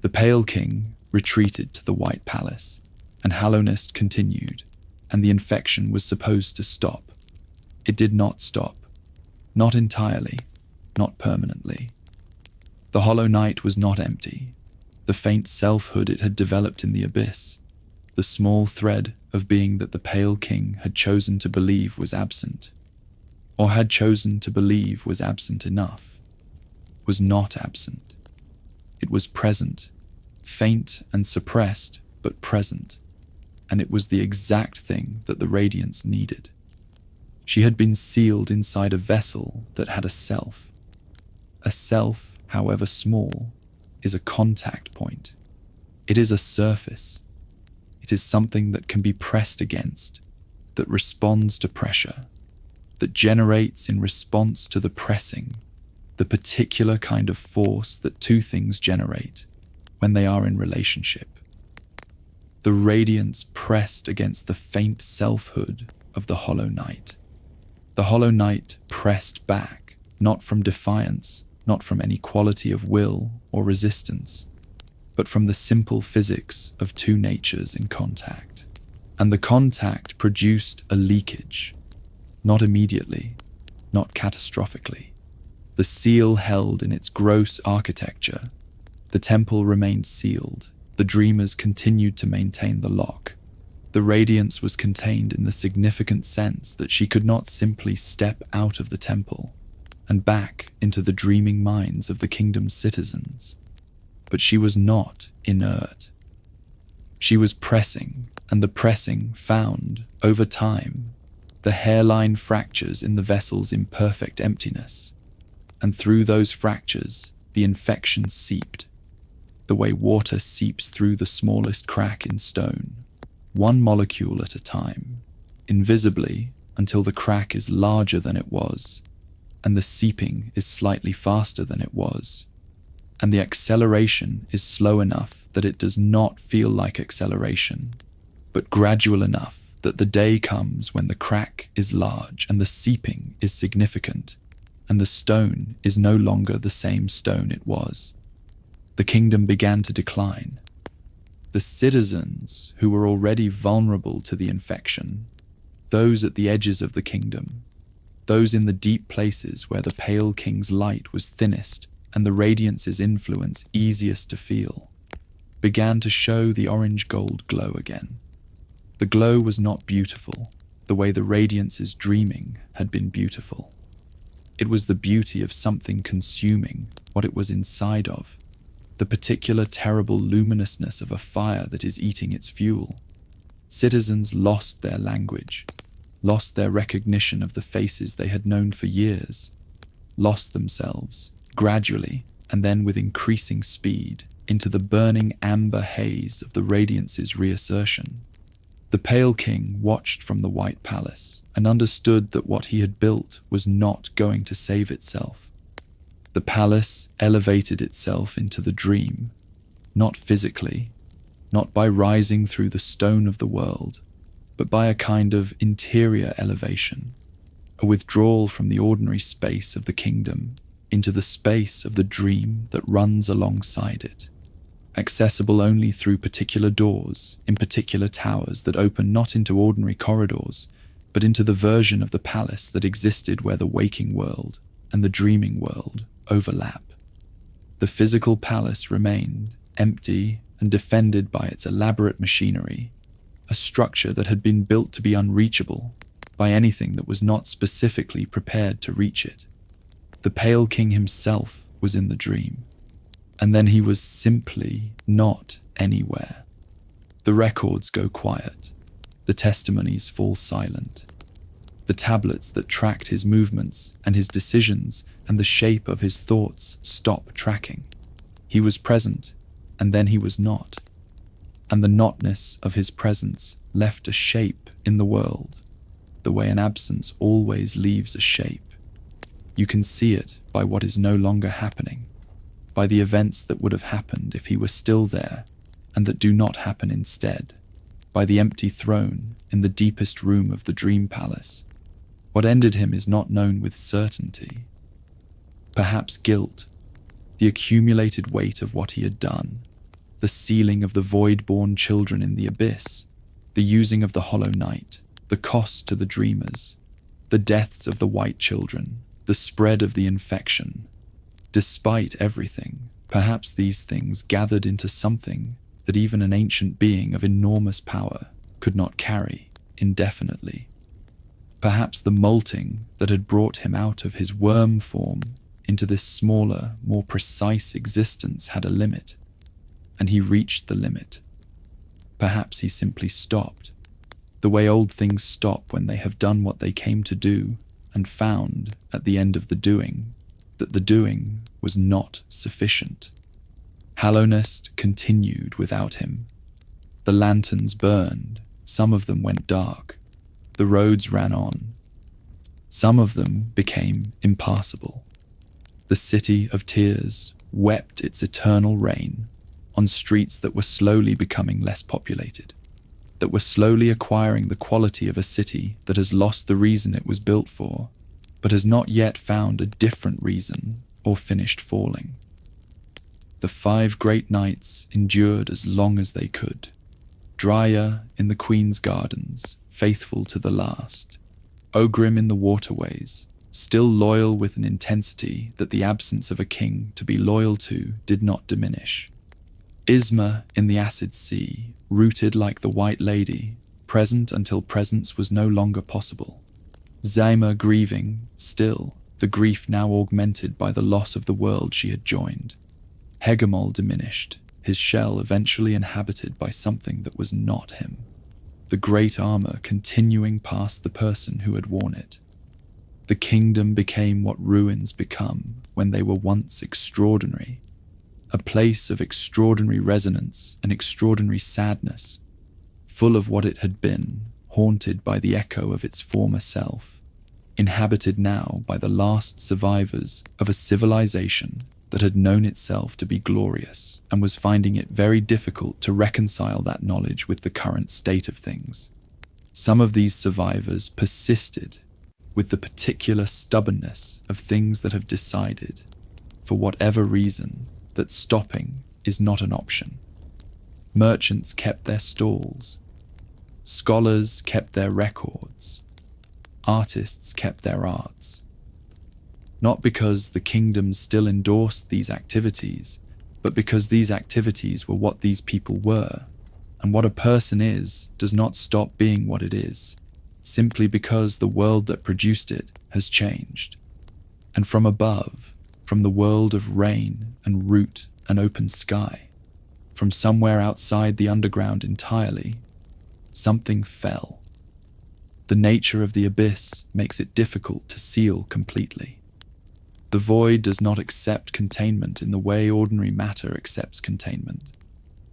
The Pale King retreated to the White Palace, and Hallownest continued, and the infection was supposed to stop. It did not stop. Not entirely, not permanently. The Hollow Knight was not empty. The faint selfhood it had developed in the abyss, the small thread of being that the Pale King had chosen to believe was absent, or had chosen to believe was absent enough, was not absent. It was present, faint and suppressed, but present, and it was the exact thing that the Radiance needed. She had been sealed inside a vessel that had a self. A self, however small, is a contact point. It is a surface. It is something that can be pressed against, that responds to pressure, that generates in response to the pressing, the particular kind of force that two things generate when they are in relationship. The Radiance pressed against the faint selfhood of the Hollow Knight. The Hollow Knight pressed back, not from defiance, not from any quality of will or resistance, but from the simple physics of two natures in contact. And the contact produced a leakage, not immediately, not catastrophically. The seal held in its gross architecture. The temple remained sealed. The dreamers continued to maintain the lock. The Radiance was contained in the significant sense that she could not simply step out of the temple and back into the dreaming minds of the kingdom's citizens. But she was not inert. She was pressing, and the pressing found, over time, the hairline fractures in the vessel's imperfect emptiness, and through those fractures, the infection seeped, the way water seeps through the smallest crack in stone, one molecule at a time, invisibly until the crack is larger than it was, and the seeping is slightly faster than it was, and the acceleration is slow enough that it does not feel like acceleration, but gradual enough that the day comes when the crack is large and the seeping is significant, and the stone is no longer the same stone it was. The kingdom began to decline. The citizens who were already vulnerable to the infection, those at the edges of the kingdom, those in the deep places where the Pale King's light was thinnest and the Radiance's influence easiest to feel, began to show the orange-gold glow again. The glow was not beautiful, the way the Radiance's dreaming had been beautiful. It was the beauty of something consuming what it was inside of, the particular terrible luminousness of a fire that is eating its fuel. Citizens lost their language, lost their recognition of the faces they had known for years, lost themselves, gradually, and then with increasing speed into the burning amber haze of the Radiance's reassertion. The Pale King watched from the White Palace and understood that what he had built was not going to save itself. The palace elevated itself into the dream, not physically, not by rising through the stone of the world, but by a kind of interior elevation, a withdrawal from the ordinary space of the kingdom into the space of the dream that runs alongside it, accessible only through particular doors in particular towers that open not into ordinary corridors, but into the version of the palace that existed where the waking world and the dreaming world overlap. The physical palace remained empty and defended by its elaborate machinery, a structure that had been built to be unreachable by anything that was not specifically prepared to reach it. The Pale King himself was in the dream, and then he was simply not anywhere. The records go quiet, the testimonies fall silent. The tablets that tracked his movements and his decisions and the shape of his thoughts stop tracking. He was present, and then he was not. And the notness of his presence left a shape in the world, the way an absence always leaves a shape. You can see it by what is no longer happening, by the events that would have happened if he were still there and that do not happen instead, by the empty throne in the deepest room of the dream palace. What ended him is not known with certainty. Perhaps guilt, the accumulated weight of what he had done, the sealing of the void-born children in the abyss, the using of the hollow night, the cost to the dreamers, the deaths of the white children, the spread of the infection. Despite everything, perhaps these things gathered into something that even an ancient being of enormous power could not carry indefinitely. Perhaps the molting that had brought him out of his worm form into this smaller, more precise existence had a limit, and he reached the limit. Perhaps he simply stopped, the way old things stop when they have done what they came to do and found, at the end of the doing, that the doing was not sufficient. Hallownest continued without him. The lanterns burned, some of them went dark. The roads ran on. Some of them became impassable. The city of tears wept its eternal rain on streets that were slowly becoming less populated, that were slowly acquiring the quality of a city that has lost the reason it was built for, but has not yet found a different reason or finished falling. The 5 great nights endured as long as they could. Dryer in the Queen's gardens, faithful to the last. Ogrim in the waterways, still loyal with an intensity that the absence of a king to be loyal to did not diminish. Isma in the acid sea, rooted like the White Lady, present until presence was no longer possible. Zaima grieving, still, the grief now augmented by the loss of the world she had joined. Hegemol diminished, his shell eventually inhabited by something that was not him. The great armor continuing past the person who had worn it. The kingdom became what ruins become when they were once extraordinary, a place of extraordinary resonance and extraordinary sadness, full of what it had been, haunted by the echo of its former self, inhabited now by the last survivors of a civilization that had known itself to be glorious and was finding it very difficult to reconcile that knowledge with the current state of things. Some of these survivors persisted with the particular stubbornness of things that have decided, for whatever reason, that stopping is not an option. Merchants kept their stalls. Scholars kept their records. Artists kept their arts. Not because the kingdom still endorsed these activities, but because these activities were what these people were, and what a person is does not stop being what it is, simply because the world that produced it has changed. And from above, from the world of rain and root and open sky, from somewhere outside the underground entirely, something fell. The nature of the abyss makes it difficult to seal completely. The void does not accept containment in the way ordinary matter accepts containment,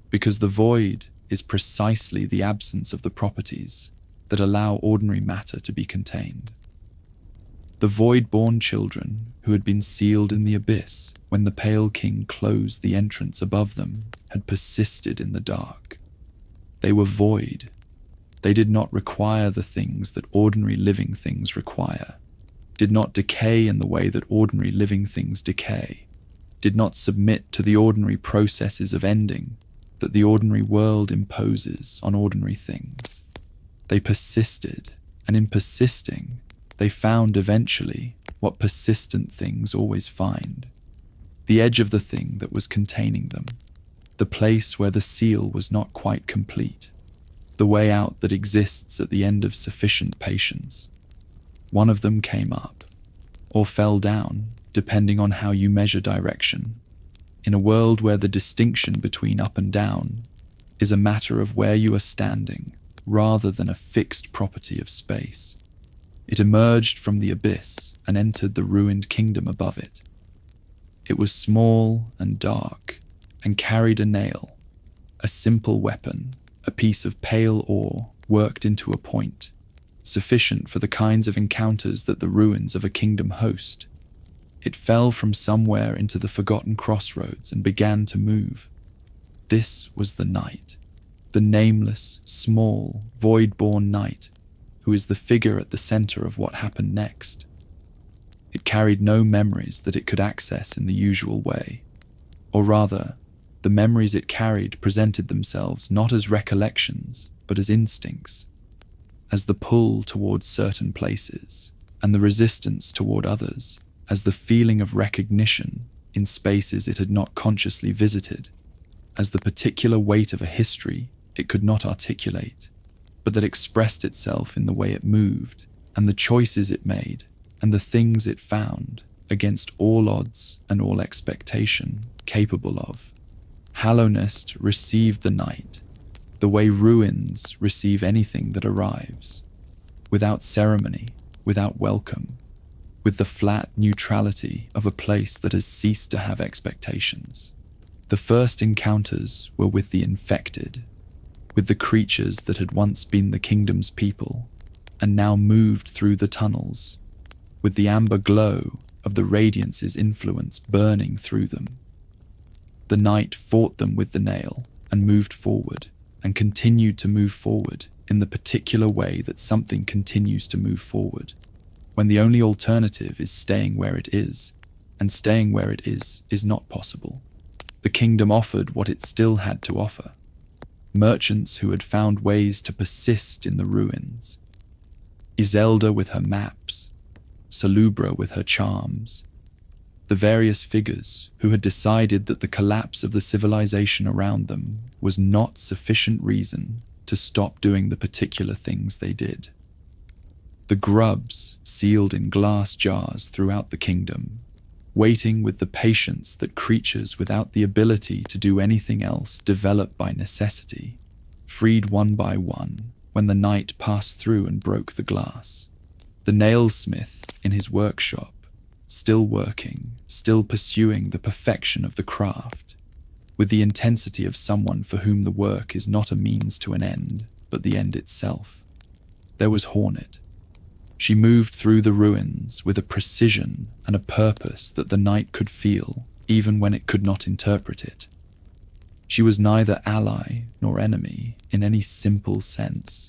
because the void is precisely the absence of the properties that allow ordinary matter to be contained. The void-born children who had been sealed in the abyss when the Pale King closed the entrance above them had persisted in the dark. They were void. They did not require the things that ordinary living things require, did not decay in the way that ordinary living things decay, did not submit to the ordinary processes of ending that the ordinary world imposes on ordinary things. They persisted, and in persisting, they found eventually what persistent things always find: the edge of the thing that was containing them, the place where the seal was not quite complete, the way out that exists at the end of sufficient patience. One of them came up, or fell down, depending on how you measure direction, in a world where the distinction between up and down is a matter of where you are standing rather than a fixed property of space. It emerged from the abyss and entered the ruined kingdom above it. It was small and dark, and carried a nail, a simple weapon, a piece of pale ore worked into a point, sufficient for the kinds of encounters that the ruins of a kingdom host. It fell from somewhere into the forgotten crossroads and began to move. This was the night, the nameless, small, void-born night, who is the figure at the center of what happened next. It carried no memories that it could access in the usual way, or rather, the memories it carried presented themselves not as recollections, but as instincts, as the pull towards certain places, and the resistance toward others, as the feeling of recognition in spaces it had not consciously visited, as the particular weight of a history it could not articulate, but that expressed itself in the way it moved, and the choices it made, and the things it found, against all odds and all expectation, capable of. Hallownest received the night, the way ruins receive anything that arrives, without ceremony, without welcome, with the flat neutrality of a place that has ceased to have expectations. The first encounters were with the infected, with the creatures that had once been the kingdom's people, and now moved through the tunnels, with the amber glow of the Radiance's influence burning through them. The night fought them with the nail, and moved forward, and continued to move forward in the particular way that something continues to move forward, when the only alternative is staying where it is, and staying where it is not possible. The kingdom offered what it still had to offer. Merchants who had found ways to persist in the ruins. Iselda with her maps, Salubra with her charms. The various figures who had decided that the collapse of the civilization around them was not sufficient reason to stop doing the particular things they did. The grubs sealed in glass jars throughout the kingdom, waiting with the patience that creatures without the ability to do anything else develop by necessity, freed one by one when the night passed through and broke the glass. The nailsmith in his workshop, still working, still pursuing the perfection of the craft, with the intensity of someone for whom the work is not a means to an end, but the end itself. There was Hornet. She moved through the ruins with a precision and a purpose that the night could feel, even when it could not interpret it. She was neither ally nor enemy in any simple sense.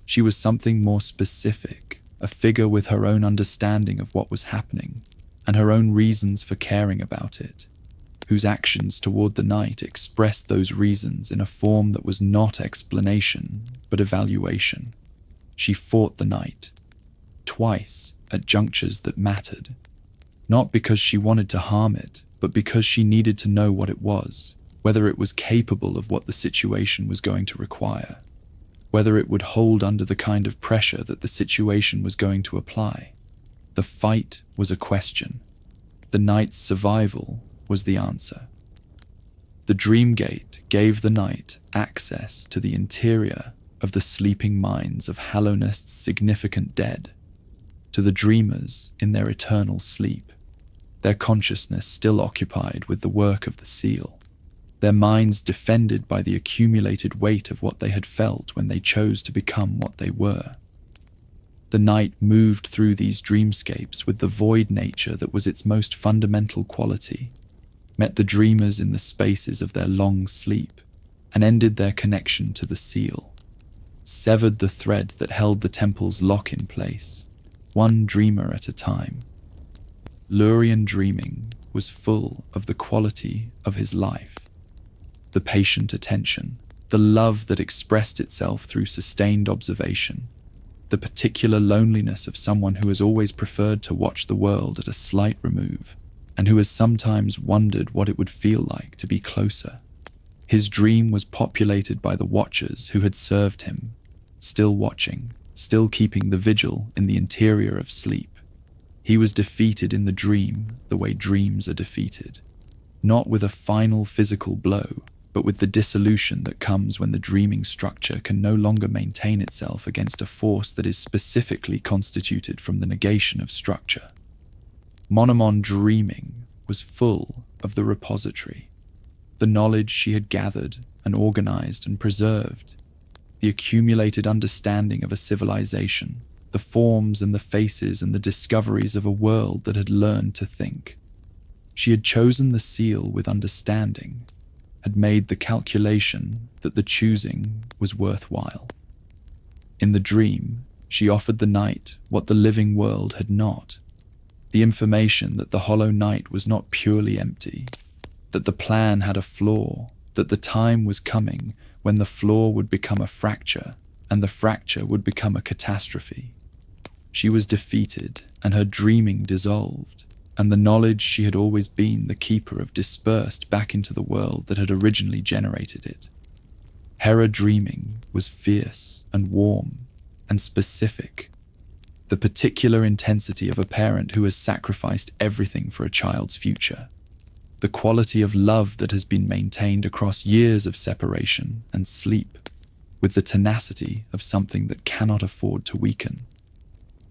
She was something more specific, a figure with her own understanding of what was happening, and her own reasons for caring about it, whose actions toward the night expressed those reasons in a form that was not explanation, but evaluation. She fought the night, twice at junctures that mattered, not because she wanted to harm it, but because she needed to know what it was, whether it was capable of what the situation was going to require, whether it would hold under the kind of pressure that the situation was going to apply. The fight was a question. The night's survival was the answer. The dream gate gave the night access to the interior of the sleeping minds of Hallownest's significant dead, to the dreamers in their eternal sleep. their consciousness still occupied with the work of the seal, their minds defended by the accumulated weight of what they had felt when they chose to become what they were. The night moved through these dreamscapes with the void nature that was its most fundamental quality, met the dreamers in the spaces of their long sleep, and ended their connection to the seal, severed the thread that held the temple's lock in place, one dreamer at a time. Lurian dreaming was full of the quality of his life, the patient attention, the love that expressed itself through sustained observation, the particular loneliness of someone who has always preferred to watch the world at a slight remove, and who has sometimes wondered what it would feel like to be closer. His dream was populated by the watchers who had served him, still watching, still keeping the vigil in the interior of sleep. He was defeated in the dream the way dreams are defeated, not with a final physical blow, but with the dissolution that comes when the dreaming structure can no longer maintain itself against a force that is specifically constituted from the negation of structure. Monomon dreaming was full of the repository, the knowledge she had gathered and organized and preserved, the accumulated understanding of a civilization, the forms and the faces and the discoveries of a world that had learned to think. She had chosen the seal with understanding, had made the calculation that the choosing was worthwhile. In the dream, she offered the night what the living world had not, the information that the hollow night was not purely empty, that the plan had a flaw, that the time was coming when the flaw would become a fracture and the fracture would become a catastrophe. She was defeated and her dreaming dissolved, and the knowledge she had always been the keeper of dispersed back into the world that had originally generated it. Hera dreaming was fierce and warm and specific, the particular intensity of a parent who has sacrificed everything for a child's future, the quality of love that has been maintained across years of separation and sleep, with the tenacity of something that cannot afford to weaken.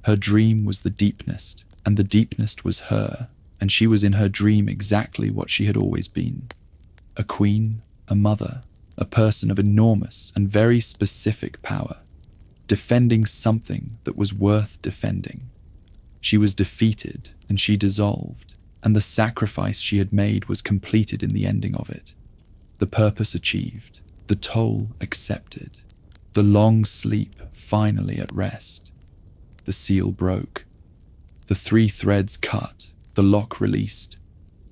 Her dream was the deepest, and the deepest was her, and she was in her dream exactly what she had always been. A queen, a mother, a person of enormous and very specific power, defending something that was worth defending. She was defeated, and she dissolved, and the sacrifice she had made was completed in the ending of it. The purpose achieved, the toll accepted, the long sleep finally at rest. The seal broke. The 3 threads cut, the lock released.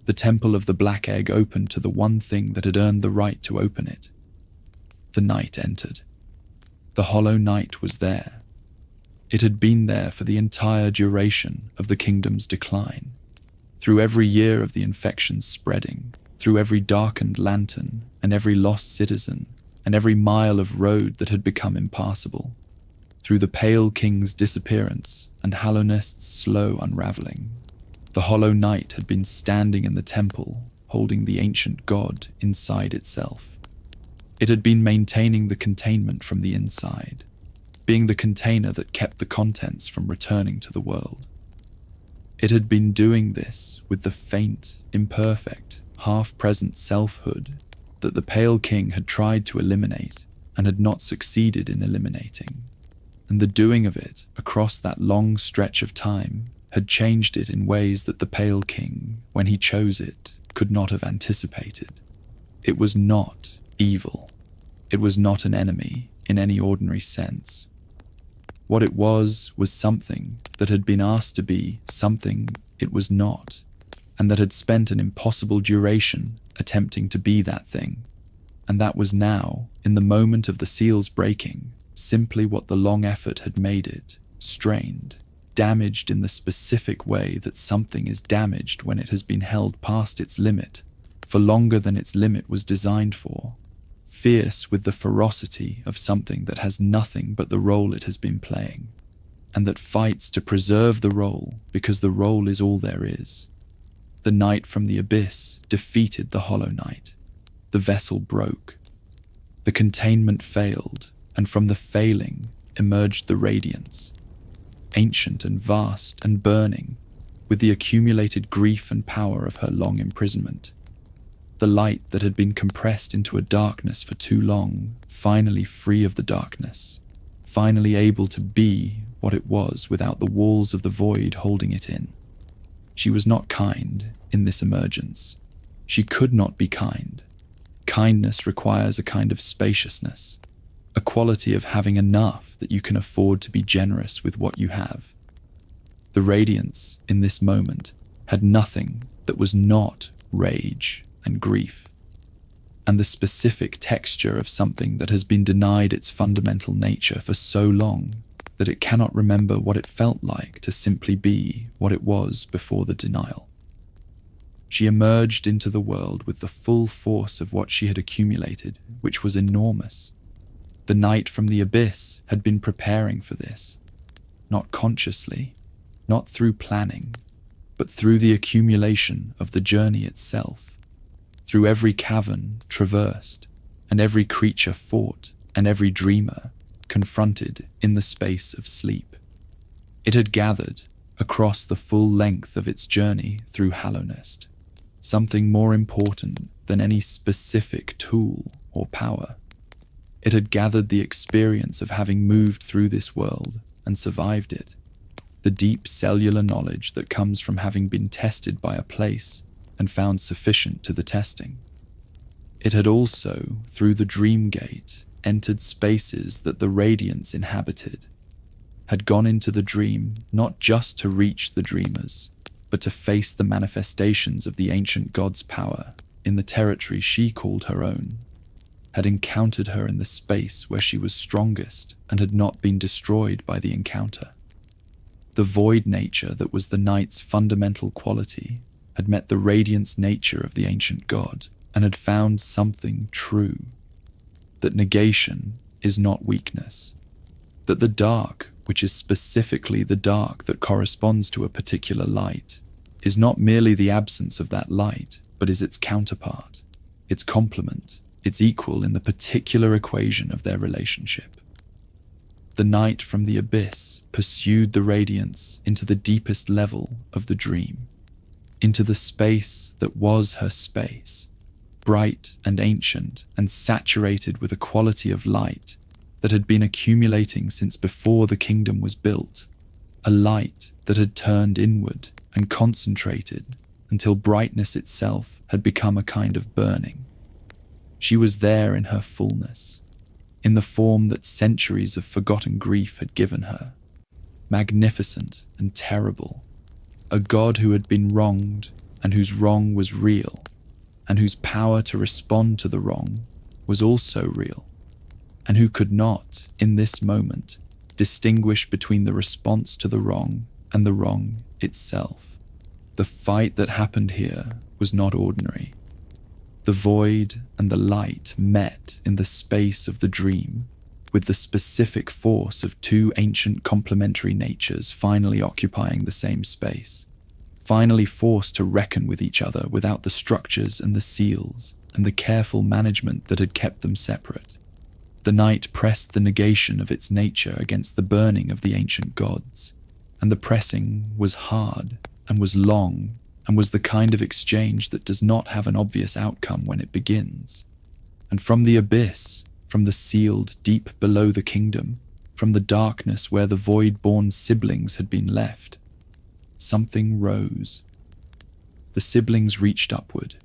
The temple of the black egg opened to the one thing that had earned the right to open it. The night entered. The hollow night was there. It had been there for the entire duration of the kingdom's decline, through every year of the infection's spreading, through every darkened lantern and every lost citizen and every mile of road that had become impassable, through the pale king's disappearance and Hallownest's slow unraveling. The hollow night had been standing in the temple, holding the ancient god inside itself. It had been maintaining the containment from the inside, being the container that kept the contents from returning to the world. It had been doing this with the faint, imperfect, half-present selfhood that the pale king had tried to eliminate and had not succeeded in eliminating. And the doing of it across that long stretch of time had changed it in ways that the pale king, when he chose it, could not have anticipated. It was not evil. It was not an enemy in any ordinary sense. What it was something that had been asked to be something it was not, and that had spent an impossible duration attempting to be that thing. And that was now, in the moment of the seal's breaking, simply what the long effort had made it: strained, damaged in the specific way that something is damaged when it has been held past its limit for longer than its limit was designed for, fierce with the ferocity of something that has nothing but the role it has been playing, and that fights to preserve the role because the role is all there is. The night from the abyss defeated the hollow night. The vessel broke. The containment failed, and from the failing emerged the Radiance, ancient and vast and burning, with the accumulated grief and power of her long imprisonment. The light that had been compressed into a darkness for too long, finally free of the darkness, finally able to be what it was without the walls of the void holding it in. She was not kind in this emergence. She could not be kind. Kindness requires a kind of spaciousness, a quality of having enough that you can afford to be generous with what you have. The Radiance, in this moment, had nothing that was not rage and grief, and the specific texture of something that has been denied its fundamental nature for so long that it cannot remember what it felt like to simply be what it was before the denial. She emerged into the world with the full force of what she had accumulated, which was enormous. The Knight from the Abyss had been preparing for this, not consciously, not through planning, but through the accumulation of the journey itself, through every cavern traversed, and every creature fought, and every dreamer confronted in the space of sleep. It had gathered, across the full length of its journey through Hallownest, something more important than any specific tool or power. It had gathered the experience of having moved through this world and survived it, the deep cellular knowledge that comes from having been tested by a place and found sufficient to the testing. It had also, through the dream gate, entered spaces that the Radiance inhabited, had gone into the dream not just to reach the dreamers, but to face the manifestations of the ancient god's power in the territory she called her own, had encountered her in the space where she was strongest and had not been destroyed by the encounter. The void nature that was the Knight's fundamental quality had met the Radiance nature of the ancient god and had found something true, that negation is not weakness, that the dark, which is specifically the dark that corresponds to a particular light, is not merely the absence of that light, but is its counterpart, its complement, its equal in the particular equation of their relationship. The Knight from the Abyss pursued the Radiance into the deepest level of the dream, into the space that was her space, bright and ancient and saturated with a quality of light that had been accumulating since before the kingdom was built, a light that had turned inward and concentrated until brightness itself had become a kind of burning. She was there in her fullness, in the form that centuries of forgotten grief had given her, magnificent and terrible, a god who had been wronged and whose wrong was real, and whose power to respond to the wrong was also real, and who could not, in this moment, distinguish between the response to the wrong and the wrong itself. The fight that happened here was not ordinary. The void and the light met in the space of the dream, with the specific force of two ancient complementary natures finally occupying the same space, finally forced to reckon with each other without the structures and the seals and the careful management that had kept them separate. The Knight pressed the negation of its nature against the burning of the ancient gods, and the pressing was hard and was long and was the kind of exchange that does not have an obvious outcome when it begins. And from the abyss, from the sealed deep below the kingdom, from the darkness where the void-born siblings had been left, something rose. The siblings reached upward.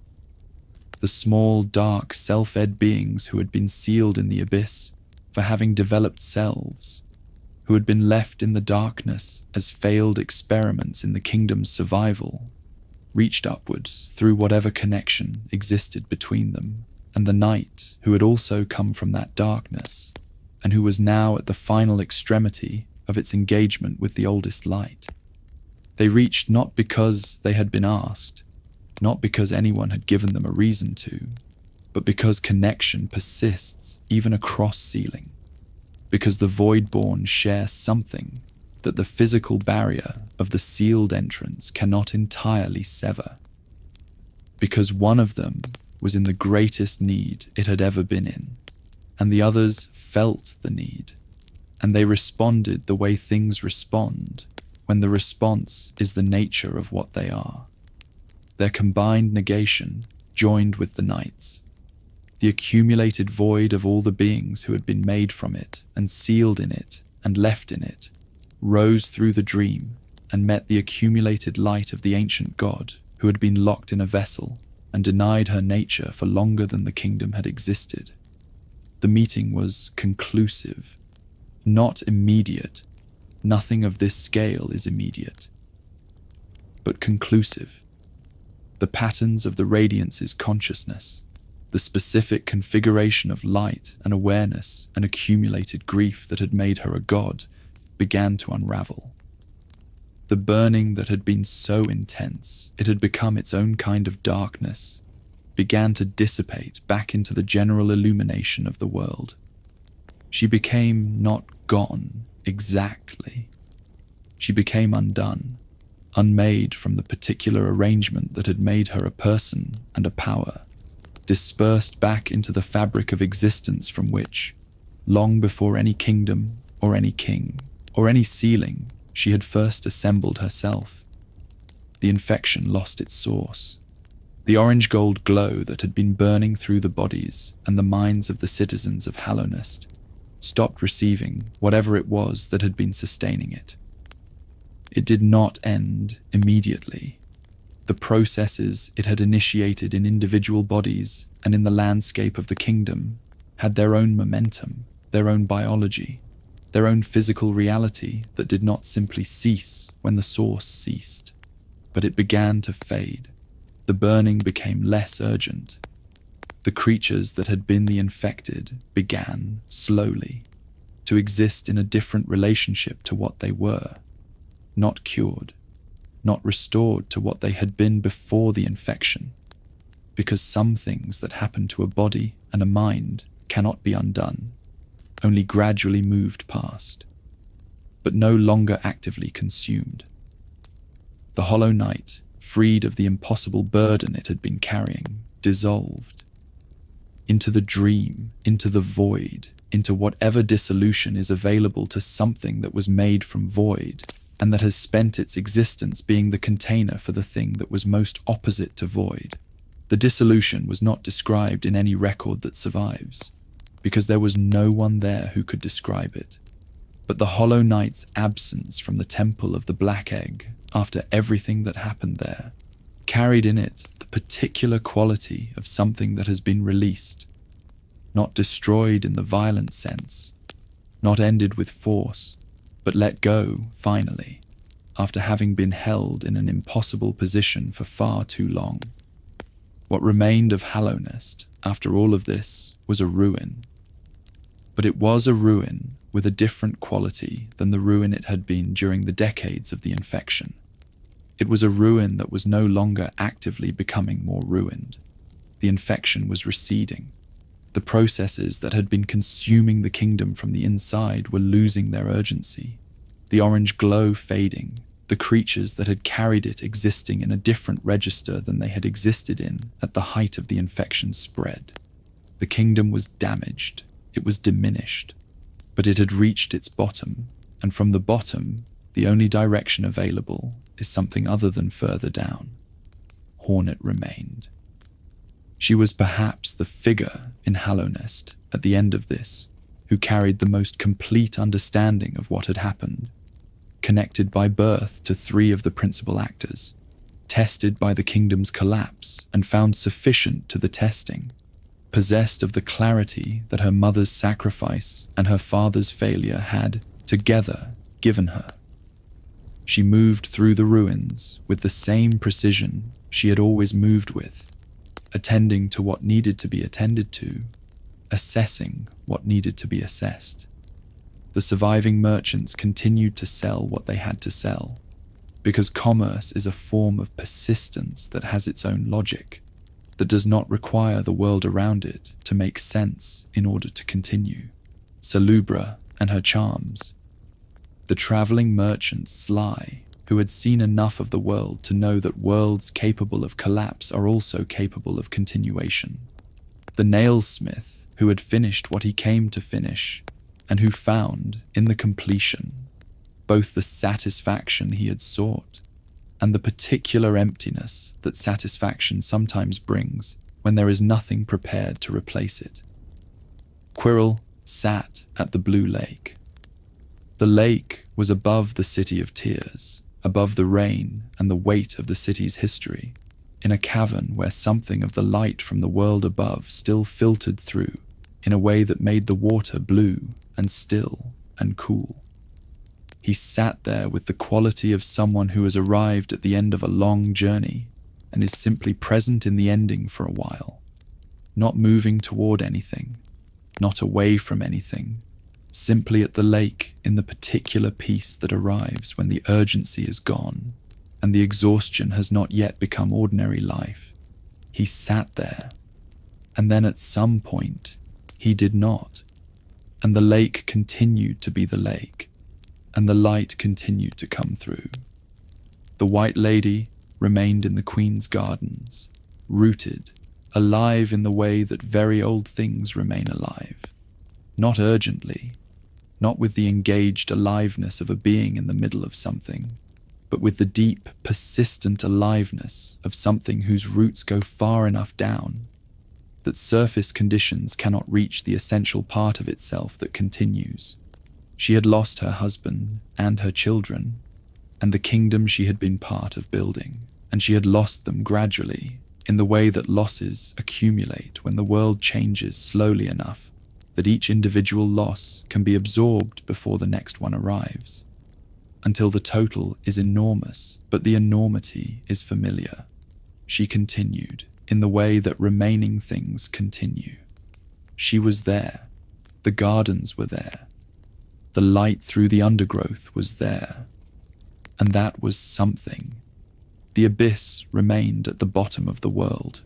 The small, dark, self-ed beings who had been sealed in the abyss for having developed selves, who had been left in the darkness as failed experiments in the kingdom's survival, reached upward through whatever connection existed between them, and the Knight, who had also come from that darkness, and who was now at the final extremity of its engagement with the oldest light. They reached not because they had been asked, not because anyone had given them a reason to, but because connection persists even across sealing, because the void-born share something that the physical barrier of the sealed entrance cannot entirely sever, because one of them was in the greatest need it had ever been in, and the others felt the need, and they responded the way things respond, when the response is the nature of what they are. Their combined negation joined with the night's, the accumulated void of all the beings who had been made from it and sealed in it and left in it, rose through the dream and met the accumulated light of the ancient god who had been locked in a vessel and denied her nature for longer than the kingdom had existed. The meeting was conclusive, not immediate. Nothing of this scale is immediate, but conclusive. The patterns of the Radiance's consciousness, the specific configuration of light and awareness and accumulated grief that had made her a god, began to unravel. The burning that had been so intense it had become its own kind of darkness began to dissipate back into the general illumination of the world. She became not gone exactly. She became undone, unmade from the particular arrangement that had made her a person and a power, dispersed back into the fabric of existence from which, long before any kingdom or any king or any ceiling, she had first assembled herself. The infection lost its source. The orange-gold glow that had been burning through the bodies and the minds of the citizens of Hallownest stopped receiving whatever it was that had been sustaining it. It did not end immediately. The processes it had initiated in individual bodies and in the landscape of the kingdom had their own momentum, their own biology, their own physical reality that did not simply cease when the source ceased, but it began to fade. The burning became less urgent. The creatures that had been the infected began, slowly, to exist in a different relationship to what they were, not cured, not restored to what they had been before the infection, because some things that happen to a body and a mind cannot be undone, only gradually moved past, but no longer actively consumed. The hollow night, freed of the impossible burden it had been carrying, dissolved into the dream, into the void, into whatever dissolution is available to something that was made from void and that has spent its existence being the container for the thing that was most opposite to void. The dissolution was not described in any record that survives, because there was no one there who could describe it. But the hollow night's absence from the temple of the Black Egg, after everything that happened there, carried in it the particular quality of something that has been released, not destroyed in the violent sense, not ended with force, but let go, finally, after having been held in an impossible position for far too long. What remained of Hallownest, after all of this, was a ruin. But it was a ruin with a different quality than the ruin it had been during the decades of the infection. It was a ruin that was no longer actively becoming more ruined. The infection was receding. The processes that had been consuming the kingdom from the inside were losing their urgency. The orange glow fading, the creatures that had carried it existing in a different register than they had existed in at the height of the infection's spread. The kingdom was damaged, it was diminished, but it had reached its bottom, and from the bottom, the only direction available is something other than further down. Hornet remained. She was perhaps the figure in Hallownest at the end of this who carried the most complete understanding of what had happened, connected by birth to 3 of the principal actors, tested by the kingdom's collapse and found sufficient to the testing, possessed of the clarity that her mother's sacrifice and her father's failure had, together, given her. She moved through the ruins with the same precision she had always moved with, attending to what needed to be attended to, assessing what needed to be assessed. The surviving merchants continued to sell what they had to sell, because commerce is a form of persistence that has its own logic, that does not require the world around it to make sense in order to continue. Salubra and her charms. The traveling merchant Sly, who had seen enough of the world to know that worlds capable of collapse are also capable of continuation. The nailsmith, who had finished what he came to finish, and who found, in the completion, both the satisfaction he had sought and the particular emptiness that satisfaction sometimes brings when there is nothing prepared to replace it. Quirrell sat at the blue lake. The lake was above the City of Tears, above the rain and the weight of the city's history, in a cavern where something of the light from the world above still filtered through in a way that made the water blue and still and cool. He sat there with the quality of someone who has arrived at the end of a long journey and is simply present in the ending for a while, not moving toward anything, not away from anything, simply at the lake in the particular peace that arrives when the urgency is gone and the exhaustion has not yet become ordinary life. He sat there, and then at some point he did not, and the lake continued to be the lake, and the light continued to come through. The White Lady remained in the Queen's gardens, rooted, alive in the way that very old things remain alive, not urgently, not with the engaged aliveness of a being in the middle of something, but with the deep, persistent aliveness of something whose roots go far enough down that surface conditions cannot reach the essential part of itself that continues. She had lost her husband and her children, and the kingdom she had been part of building, and she had lost them gradually, in the way that losses accumulate when the world changes slowly enough that each individual loss can be absorbed before the next one arrives, until the total is enormous, but the enormity is familiar. She continued, in the way that remaining things continue. She was there. The gardens were there. The light through the undergrowth was there. And that was something. The abyss remained at the bottom of the world.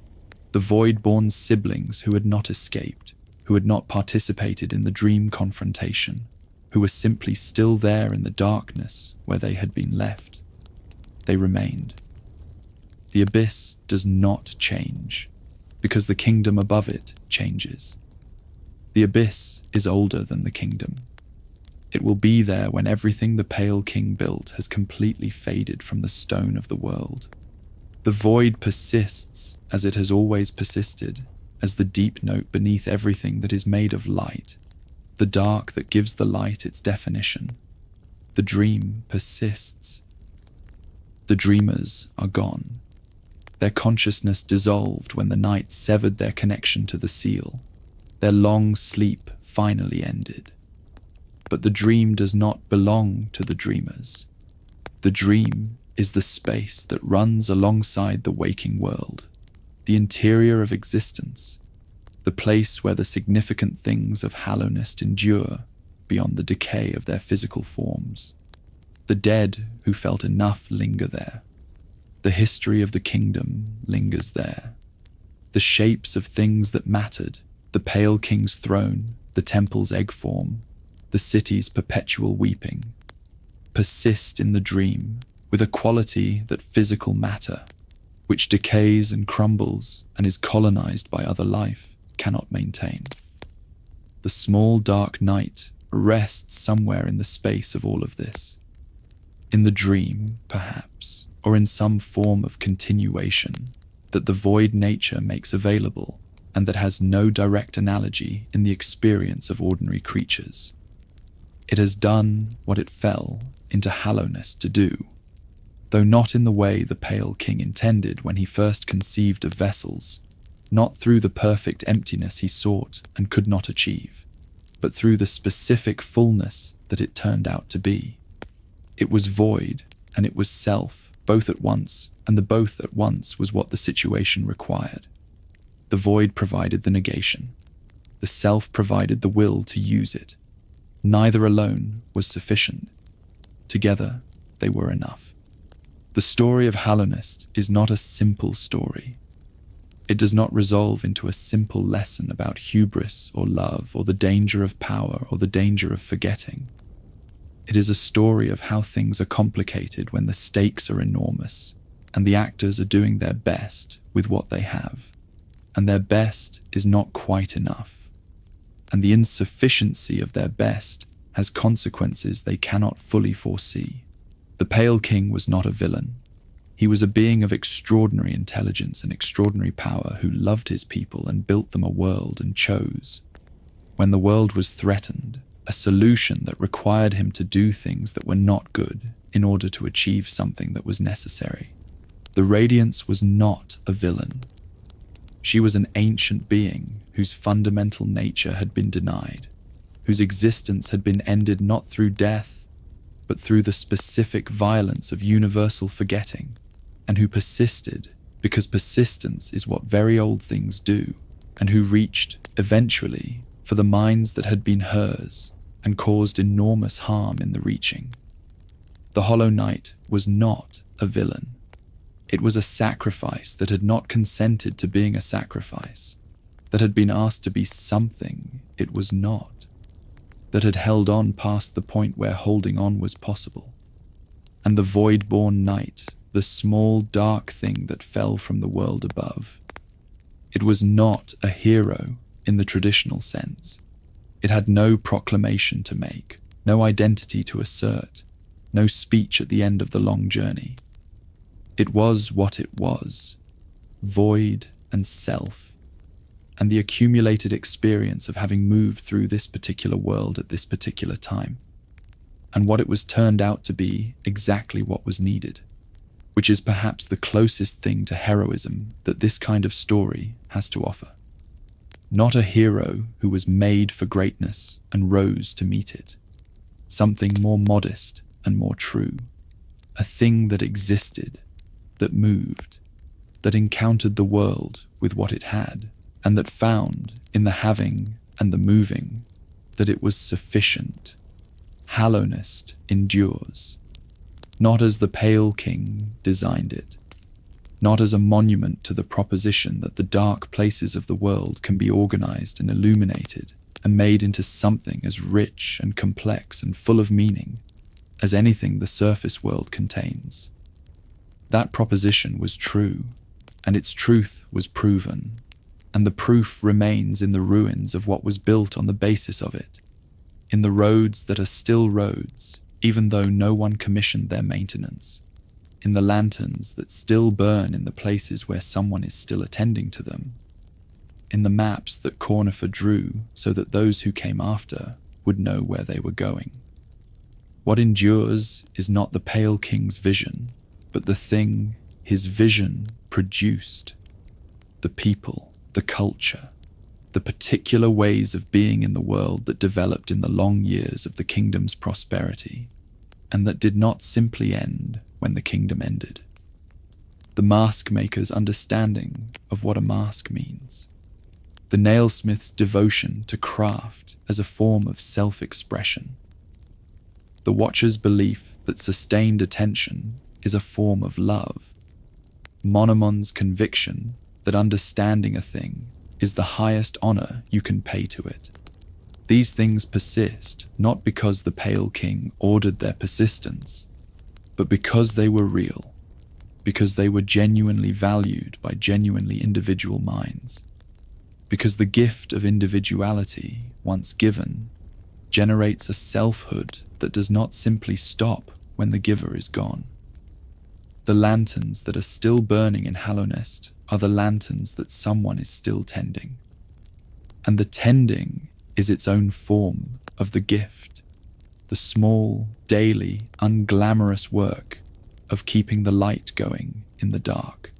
The void-born siblings who had not escaped, who had not participated in the dream confrontation, who were simply still there in the darkness where they had been left. They remained. The abyss does not change, because the kingdom above it changes. The abyss is older than the kingdom. It will be there when everything the Pale King built has completely faded from the stone of the world. The void persists as it has always persisted, as the deep note beneath everything that is made of light, the dark that gives the light its definition. The dream persists. The dreamers are gone. Their consciousness dissolved when the night severed their connection to the seal. Their long sleep finally ended. But the dream does not belong to the dreamers. The dream is the space that runs alongside the waking world, the interior of existence, the place where the significant things of Hallownest endure beyond the decay of their physical forms. The dead who felt enough linger there. The history of the kingdom lingers there. The shapes of things that mattered, the Pale King's throne, the temple's egg form, the city's perpetual weeping, persist in the dream with a quality that physical matter, which decays and crumbles and is colonized by other life, cannot maintain. The small dark night rests somewhere in the space of all of this. In the dream, perhaps, or in some form of continuation that the void nature makes available and that has no direct analogy in the experience of ordinary creatures. It has done what it fell into Hallownest to do, though not in the way the Pale King intended when he first conceived of vessels, not through the perfect emptiness he sought and could not achieve, but through the specific fullness that it turned out to be. It was void, and it was self, both at once, and the both at once was what the situation required. The void provided the negation. The self provided the will to use it. Neither alone was sufficient. Together, they were enough. The story of Hallownest is not a simple story. It does not resolve into a simple lesson about hubris or love or the danger of power or the danger of forgetting. It is a story of how things are complicated when the stakes are enormous and the actors are doing their best with what they have, and their best is not quite enough, and the insufficiency of their best has consequences they cannot fully foresee. The Pale King was not a villain. He was a being of extraordinary intelligence and extraordinary power who loved his people and built them a world and chose, when the world was threatened, a solution that required him to do things that were not good in order to achieve something that was necessary. The Radiance was not a villain. She was an ancient being whose fundamental nature had been denied, whose existence had been ended not through death, but through the specific violence of universal forgetting, and who persisted because persistence is what very old things do, and who reached, eventually, for the minds that had been hers and caused enormous harm in the reaching. The Hollow Knight was not a villain. It was a sacrifice that had not consented to being a sacrifice, that had been asked to be something it was not, that had held on past the point where holding on was possible. And the void-born knight, the small dark thing that fell from the world above, it was not a hero in the traditional sense. It had no proclamation to make, no identity to assert, no speech at the end of the long journey. It was what it was, void and self, and the accumulated experience of having moved through this particular world at this particular time, and what it was turned out to be exactly what was needed, which is perhaps the closest thing to heroism that this kind of story has to offer. Not a hero who was made for greatness and rose to meet it. Something more modest and more true. A thing that existed, that moved, that encountered the world with what it had, and that found, in the having and the moving, that it was sufficient. Hallownest endures. Not as the Pale King designed it. Not as a monument to the proposition that the dark places of the world can be organized and illuminated and made into something as rich and complex and full of meaning as anything the surface world contains. That proposition was true, and its truth was proven, and the proof remains in the ruins of what was built on the basis of it, in the roads that are still roads, even though no one commissioned their maintenance, in the lanterns that still burn in the places where someone is still attending to them, in the maps that Cornifer drew so that those who came after would know where they were going. What endures is not the Pale King's vision, but the thing his vision produced. The people, the culture, the particular ways of being in the world that developed in the long years of the kingdom's prosperity, and that did not simply end when the kingdom ended. The mask maker's understanding of what a mask means. The nailsmith's devotion to craft as a form of self-expression. The watcher's belief that sustained attention is a form of love. Monomon's conviction that understanding a thing is the highest honor you can pay to it. These things persist not because the Pale King ordered their persistence, but because they were real, because they were genuinely valued by genuinely individual minds, because the gift of individuality, once given, generates a selfhood that does not simply stop when the giver is gone. The lanterns that are still burning in Hallownest are the lanterns that someone is still tending. And the tending is its own form of the gift, the small, daily, unglamorous work of keeping the light going in the dark,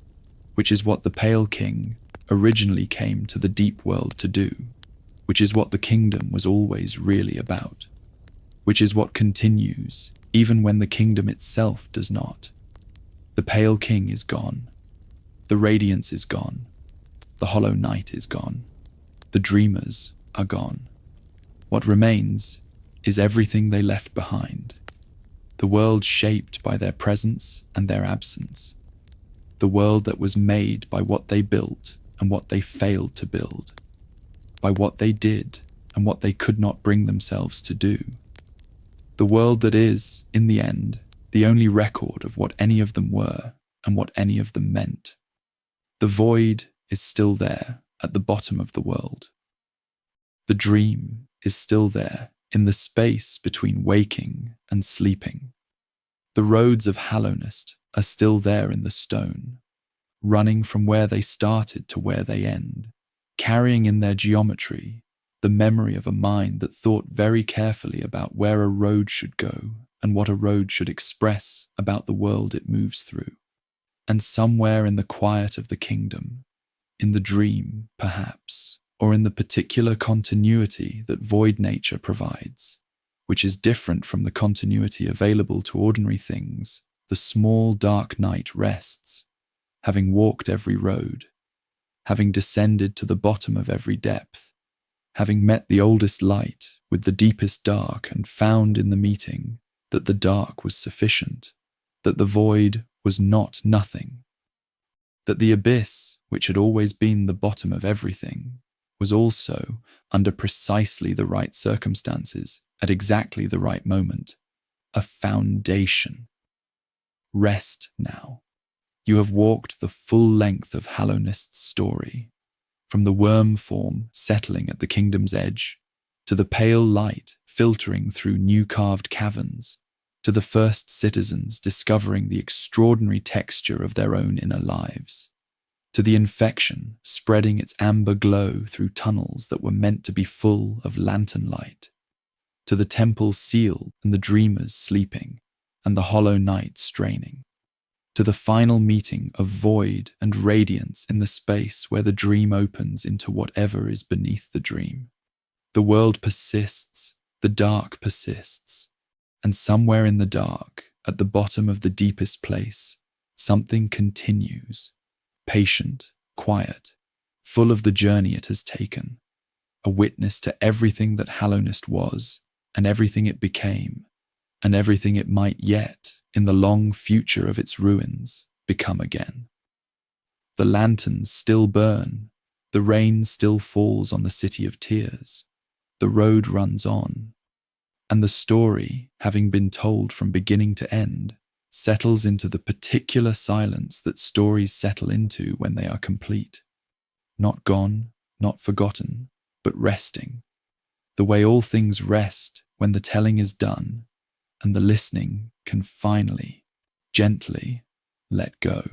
which is what the Pale King originally came to the deep world to do, which is what the kingdom was always really about, which is what continues even when the kingdom itself does not. The Pale King is gone. The Radiance is gone. The Hollow Knight is gone. The Dreamers are gone. What remains is everything they left behind. The world shaped by their presence and their absence. The world that was made by what they built and what they failed to build. By what they did and what they could not bring themselves to do. The world that is, in the end, the only record of what any of them were and what any of them meant. The void is still there at the bottom of the world. The dream is still there in the space between waking and sleeping. The roads of Hallownest are still there in the stone, running from where they started to where they end, carrying in their geometry the memory of a mind that thought very carefully about where a road should go and what a road should express about the world it moves through. And somewhere in the quiet of the kingdom, in the dream, perhaps, or in the particular continuity that void nature provides, which is different from the continuity available to ordinary things, the small dark night rests, having walked every road, having descended to the bottom of every depth, having met the oldest light with the deepest dark and found in the meeting that the dark was sufficient, that the void was not nothing, that the abyss, which had always been the bottom of everything, was also, under precisely the right circumstances, at exactly the right moment, a foundation. Rest now. You have walked the full length of Hallownest's story, from the Wyrm form settling at the kingdom's edge, to the pale light filtering through new-carved caverns, to the first citizens discovering the extraordinary texture of their own inner lives, to the infection spreading its amber glow through tunnels that were meant to be full of lantern light, to the temple sealed and the dreamers sleeping, and the hollow night straining, to the final meeting of void and radiance in the space where the dream opens into whatever is beneath the dream. The world persists, the dark persists, and somewhere in the dark, at the bottom of the deepest place, something continues, patient, quiet, full of the journey it has taken, a witness to everything that Hallownest was, and everything it became, and everything it might yet, in the long future of its ruins, become again. The lanterns still burn, the rain still falls on the city of tears, the road runs on, and the story, having been told from beginning to end, settles into the particular silence that stories settle into when they are complete. Not gone, not forgotten, but resting, the way all things rest when the telling is done and the listening can finally, gently let go.